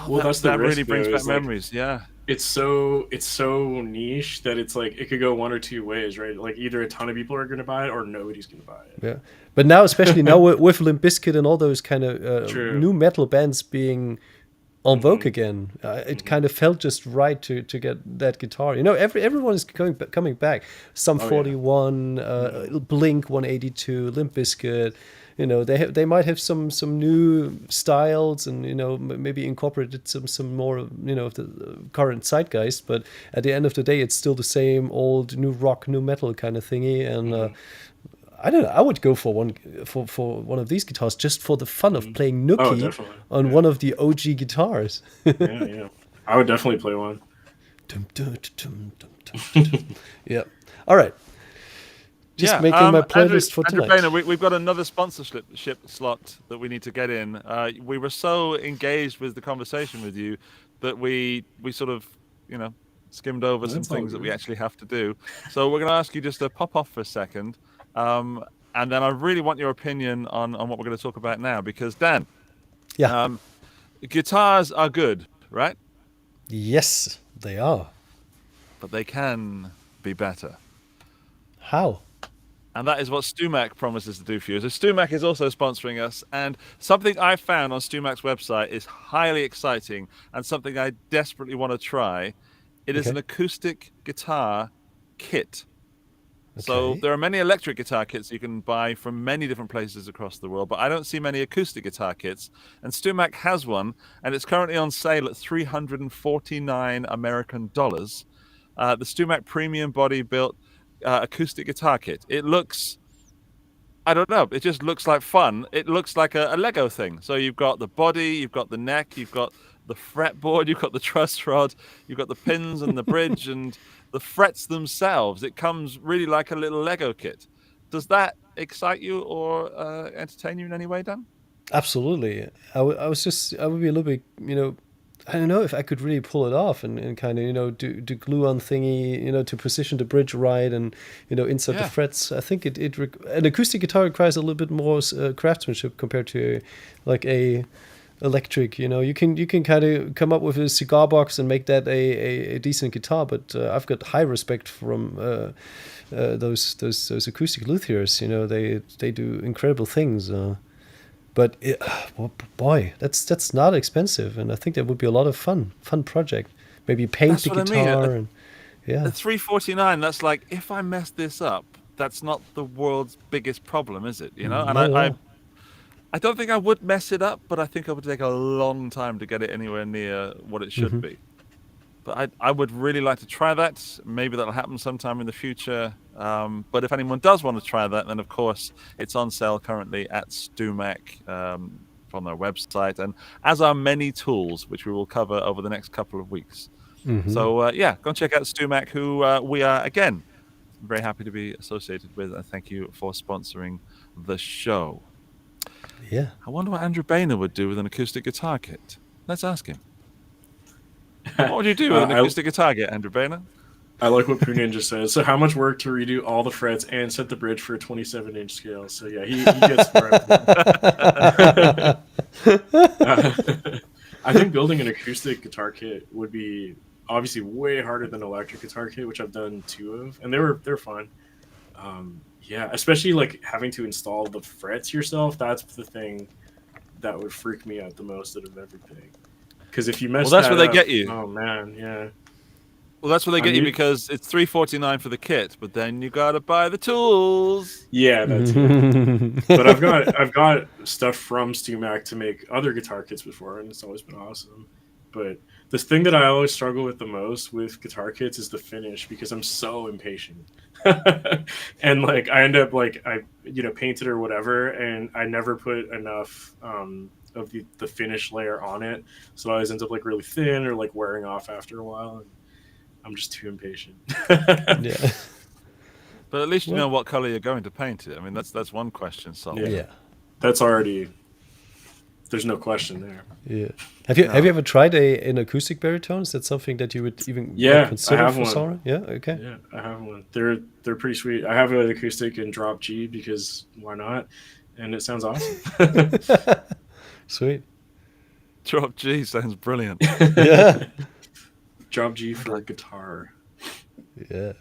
[SPEAKER 4] Well, that
[SPEAKER 2] really brings back memories. Yeah,
[SPEAKER 4] it's so niche that it's like it could go one or two ways, right? Like either a ton of people are going to buy it or nobody's going to buy it.
[SPEAKER 3] Yeah, but now, especially now with Limp Bizkit and all those kind of new metal bands being on vogue again, it kind of felt just right to get that guitar. You know, everyone is coming back. Sum 41, Blink 182, Limp Bizkit. You know, they might have some new styles, and you know, maybe incorporated some more, you know, of the current zeitgeist. But at the end of the day, it's still the same old new rock, new metal kind of thingy. And I don't know. I would go for one of these guitars just for the fun of playing Nookie on one of the OG guitars.
[SPEAKER 4] yeah, I would definitely play one.
[SPEAKER 3] Yeah. All right. Just making my playlist for tonight.
[SPEAKER 2] Baena, we've got another sponsorship slot that we need to get in. We were so engaged with the conversation with you that we sort of, you know, skimmed over some things that we actually have to do. So we're going to ask you just to pop off for a second. And then I really want your opinion on what we're going to talk about now, because Dan, guitars are good, right?
[SPEAKER 3] Yes, they are.
[SPEAKER 2] But they can be better.
[SPEAKER 3] How?
[SPEAKER 2] And that is what Stewmac promises to do for you. So Stewmac is also sponsoring us, and something I found on Stewmac's website is highly exciting and something I desperately want to try. It is an acoustic guitar kit. So there are many electric guitar kits you can buy from many different places across the world, but I don't see many acoustic guitar kits. And Stewmac has one, and it's currently on sale at $349 American dollars. The Stewmac Premium Body Built acoustic guitar kit. It looks, I don't know, it just looks like fun. It looks like a Lego thing. So you've got the body, you've got the neck, you've got the fretboard, you've got the truss rod, you've got the pins and the bridge and the frets themselves. It comes really like a little Lego kit. Does that excite you or entertain you in any way, Dan?
[SPEAKER 3] Absolutely. I would be a little bit, you know, I don't know if I could really pull it off and kind of, you know, do glue on thingy, you know, to position the bridge right and, you know, insert the frets. I think an acoustic guitar requires a little bit more craftsmanship compared to like a electric. You know, you can kind of come up with a cigar box and make that a decent guitar, but I've got high respect from those acoustic luthiers. You know, they do incredible things. But boy, that's not expensive, and I think that would be a lot of fun project. Maybe paint the guitar, and
[SPEAKER 2] the $349. That's like, if I mess this up, that's not the world's biggest problem, is it? You know, and I don't think I would mess it up, but I think it would take a long time to get it anywhere near what it should be. But I would really like to try that. Maybe that'll happen sometime in the future. But if anyone does want to try that, then of course it's on sale currently at Stewmac from their website, and as are many tools, which we will cover over the next couple of weeks. So go and check out Stewmac, who we are again very happy to be associated with, and thank you for sponsoring the show.
[SPEAKER 3] Yeah.
[SPEAKER 2] I wonder what Andrew Baena would do with an acoustic guitar kit. Let's ask him. What would you do with an acoustic guitar kit, Andrew Baena?
[SPEAKER 4] I like what Pooh Ninja says. So how much work to redo all the frets and set the bridge for a 27-inch scale? So yeah, he gets more. I think building an acoustic guitar kit would be obviously way harder than an electric guitar kit, which I've done 2 of, and they're fun. Yeah, especially like having to install the frets yourself. That's the thing that would freak me out the most out of everything. Because if you mess,
[SPEAKER 2] well, that's
[SPEAKER 4] that
[SPEAKER 2] where they
[SPEAKER 4] up,
[SPEAKER 2] get you.
[SPEAKER 4] Oh man, yeah.
[SPEAKER 2] Well, that's where they get you because it's $349 for the kit, but then you gotta buy the tools.
[SPEAKER 4] Yeah, that's it. But I've got stuff from Stewmac to make other guitar kits before, and it's always been awesome. But the thing that I always struggle with the most with guitar kits is the finish because I'm so impatient. And like I end up like I paint it or whatever, and I never put enough of the finish layer on it, so it always ends up like really thin or like wearing off after a while. And I'm just too impatient.
[SPEAKER 3] Yeah.
[SPEAKER 2] But at least you know what color you're going to paint it. I mean, that's one question solved.
[SPEAKER 3] Yeah.
[SPEAKER 4] That's already. There's no question there.
[SPEAKER 3] Yeah. Have you ever tried an acoustic baritone? Is that something that you would even consider
[SPEAKER 4] I have
[SPEAKER 3] for
[SPEAKER 4] one.
[SPEAKER 3] Sora? Yeah. Okay.
[SPEAKER 4] Yeah, I have one. They're pretty sweet. I have an acoustic in drop G because why not? And it sounds awesome.
[SPEAKER 3] Sweet.
[SPEAKER 2] Drop G sounds brilliant.
[SPEAKER 3] Yeah.
[SPEAKER 4] Drop G for a guitar.
[SPEAKER 3] Yeah.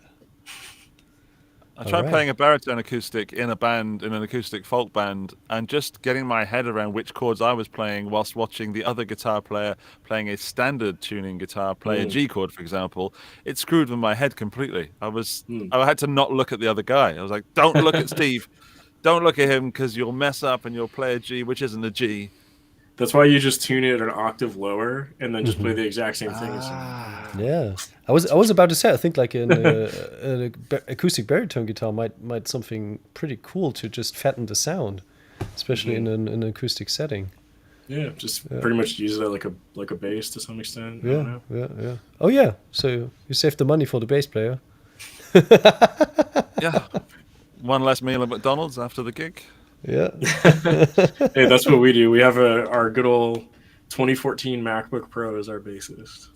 [SPEAKER 2] I tried playing a baritone acoustic in a band, in an acoustic folk band, and just getting my head around which chords I was playing whilst watching the other guitar player playing a standard tuning guitar play a G chord, for example, it screwed with my head completely. I had to not look at the other guy. I was like, don't look at Steve. Don't look at him because you'll mess up and you'll play a G, which isn't a G.
[SPEAKER 4] That's why you just tune it an octave lower and then just play the exact same thing.
[SPEAKER 3] Yeah, I was about to say. I think like an acoustic baritone guitar might something pretty cool to just fatten the sound, especially in an acoustic setting.
[SPEAKER 4] Yeah, just pretty much use it like a bass to some extent.
[SPEAKER 3] Yeah. Oh yeah, so you saved the money for the bass player.
[SPEAKER 2] Yeah, one less meal at McDonald's after the gig.
[SPEAKER 3] Yeah.
[SPEAKER 4] Hey, that's what we do. We have our good old 2014 MacBook Pro as our bassist.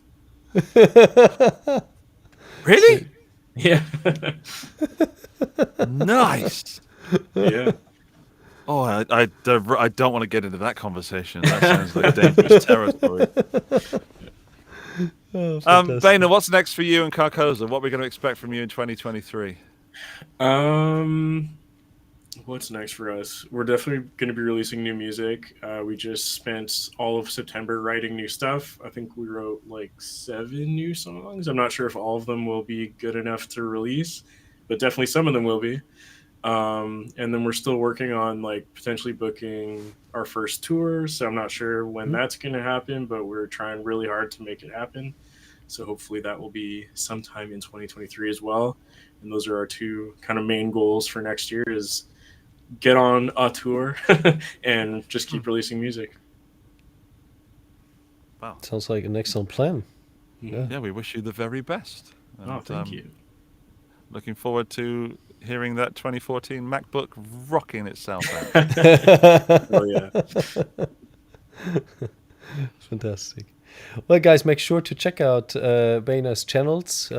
[SPEAKER 2] Really?
[SPEAKER 4] Yeah.
[SPEAKER 2] Nice.
[SPEAKER 4] Yeah.
[SPEAKER 2] Oh, I don't want to get into that conversation. That sounds like dangerous territory. Baena, what's next for you and Carcosa? What are we going to expect from you in 2023?
[SPEAKER 4] What's next for us? We're definitely going to be releasing new music. We just spent all of September writing new stuff. I think we wrote like 7 new songs. I'm not sure if all of them will be good enough to release, but definitely some of them will be. And then we're still working on like potentially booking our first tour. So I'm not sure when that's going to happen, but we're trying really hard to make it happen. So hopefully that will be sometime in 2023 as well. And those are our 2 kind of main goals for next year is get on a tour and just keep releasing music.
[SPEAKER 2] Wow.
[SPEAKER 3] Sounds like an excellent plan.
[SPEAKER 2] Yeah, we wish you the very best. And,
[SPEAKER 4] thank you.
[SPEAKER 2] Looking forward to hearing that 2014 MacBook rocking itself out.
[SPEAKER 4] Oh, yeah.
[SPEAKER 3] Fantastic. Well, guys, make sure to check out Baena's channels.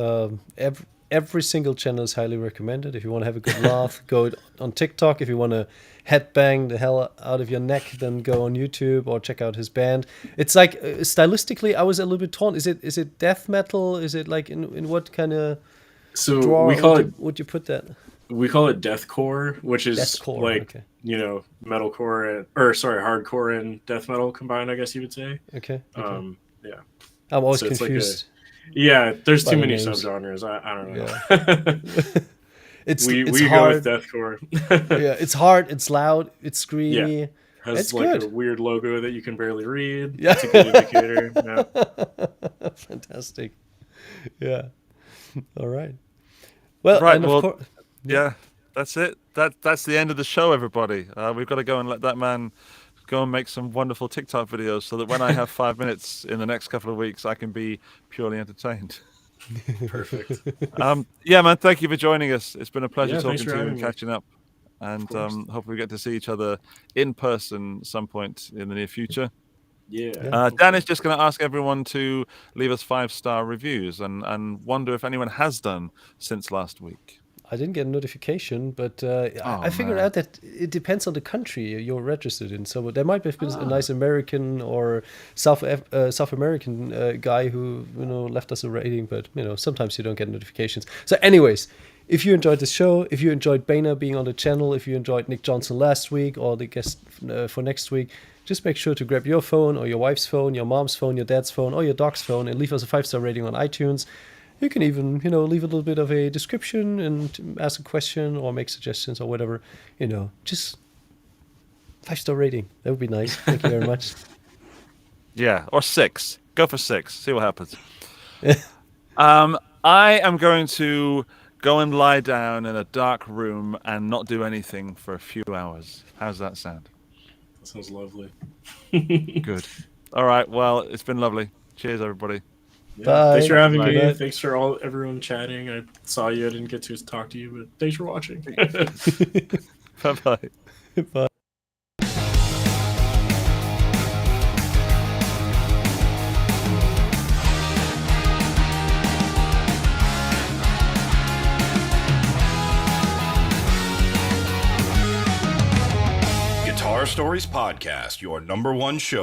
[SPEAKER 3] Every single channel is highly recommended. If you want to have a good laugh, go on TikTok. If you want to headbang the hell out of your neck, then go on YouTube or check out his band. It's like stylistically, I was a little bit torn. Is it death metal? Is it like in what kind of
[SPEAKER 4] so we call it?
[SPEAKER 3] Would you put that?
[SPEAKER 4] We call it deathcore, which is
[SPEAKER 3] Deathcore,
[SPEAKER 4] like metalcore hardcore and death metal combined. I guess you would say.
[SPEAKER 3] Okay.
[SPEAKER 4] Yeah.
[SPEAKER 3] I'm always
[SPEAKER 4] So it's
[SPEAKER 3] confused.
[SPEAKER 4] There's too
[SPEAKER 3] the
[SPEAKER 4] many
[SPEAKER 3] names.
[SPEAKER 4] subgenres. I don't know.
[SPEAKER 3] Yeah. It's
[SPEAKER 4] we
[SPEAKER 3] hard.
[SPEAKER 4] go with deathcore.
[SPEAKER 3] Yeah, it's hard. It's loud. It's screamy.
[SPEAKER 4] Yeah. Has
[SPEAKER 3] It's
[SPEAKER 4] like
[SPEAKER 3] good.
[SPEAKER 4] a weird logo that you can barely read.
[SPEAKER 3] Yeah.
[SPEAKER 4] It's a good indicator. Yeah.
[SPEAKER 3] Fantastic. Yeah. All right. Well,
[SPEAKER 2] Right,
[SPEAKER 3] and of
[SPEAKER 2] well,
[SPEAKER 3] course,
[SPEAKER 2] Yeah, that's it. That's the end of the show, everybody. We've got to go and let that man go and make some wonderful TikTok videos so that when I have 5 minutes in the next couple of weeks, I can be purely entertained.
[SPEAKER 4] Perfect.
[SPEAKER 2] Yeah, man, thank you for joining us. It's been a pleasure
[SPEAKER 4] Yeah,
[SPEAKER 2] talking
[SPEAKER 4] thanks
[SPEAKER 2] to
[SPEAKER 4] for
[SPEAKER 2] you and
[SPEAKER 4] having me.
[SPEAKER 2] catching up. and hopefully we get to see each other in person some point in the near future.
[SPEAKER 4] Yeah.
[SPEAKER 2] Dan is just going to ask everyone to leave us 5-star reviews and wonder if anyone has done since last week.
[SPEAKER 3] I didn't get a notification, but I figured out that it depends on the country you're registered in. So there might have been a nice American or South American guy who left us a rating, but sometimes you don't get notifications. So, anyways, if you enjoyed the show, if you enjoyed Baena being on the channel, if you enjoyed Nick Johnson last week or the guest for next week, just make sure to grab your phone or your wife's phone, your mom's phone, your dad's phone, or your dog's phone, and leave us a 5-star rating on iTunes. You can even, leave a little bit of a description and ask a question or make suggestions or whatever. Just 5-star rating. That would be nice. Thank you very much.
[SPEAKER 2] Yeah, or 6. Go for 6. See what happens. I am going to go and lie down in a dark room and not do anything for a few hours. How's that sound?
[SPEAKER 4] That sounds lovely.
[SPEAKER 2] Good. All right. Well, it's been lovely. Cheers, everybody.
[SPEAKER 4] Yeah.
[SPEAKER 3] Bye.
[SPEAKER 4] Thanks for having me.
[SPEAKER 3] Bye.
[SPEAKER 4] Thanks for everyone chatting. I saw you. I didn't get to talk to you, but thanks for watching.
[SPEAKER 2] Bye-bye.
[SPEAKER 3] Bye.
[SPEAKER 1] Guitar Stories Podcast, your #1 show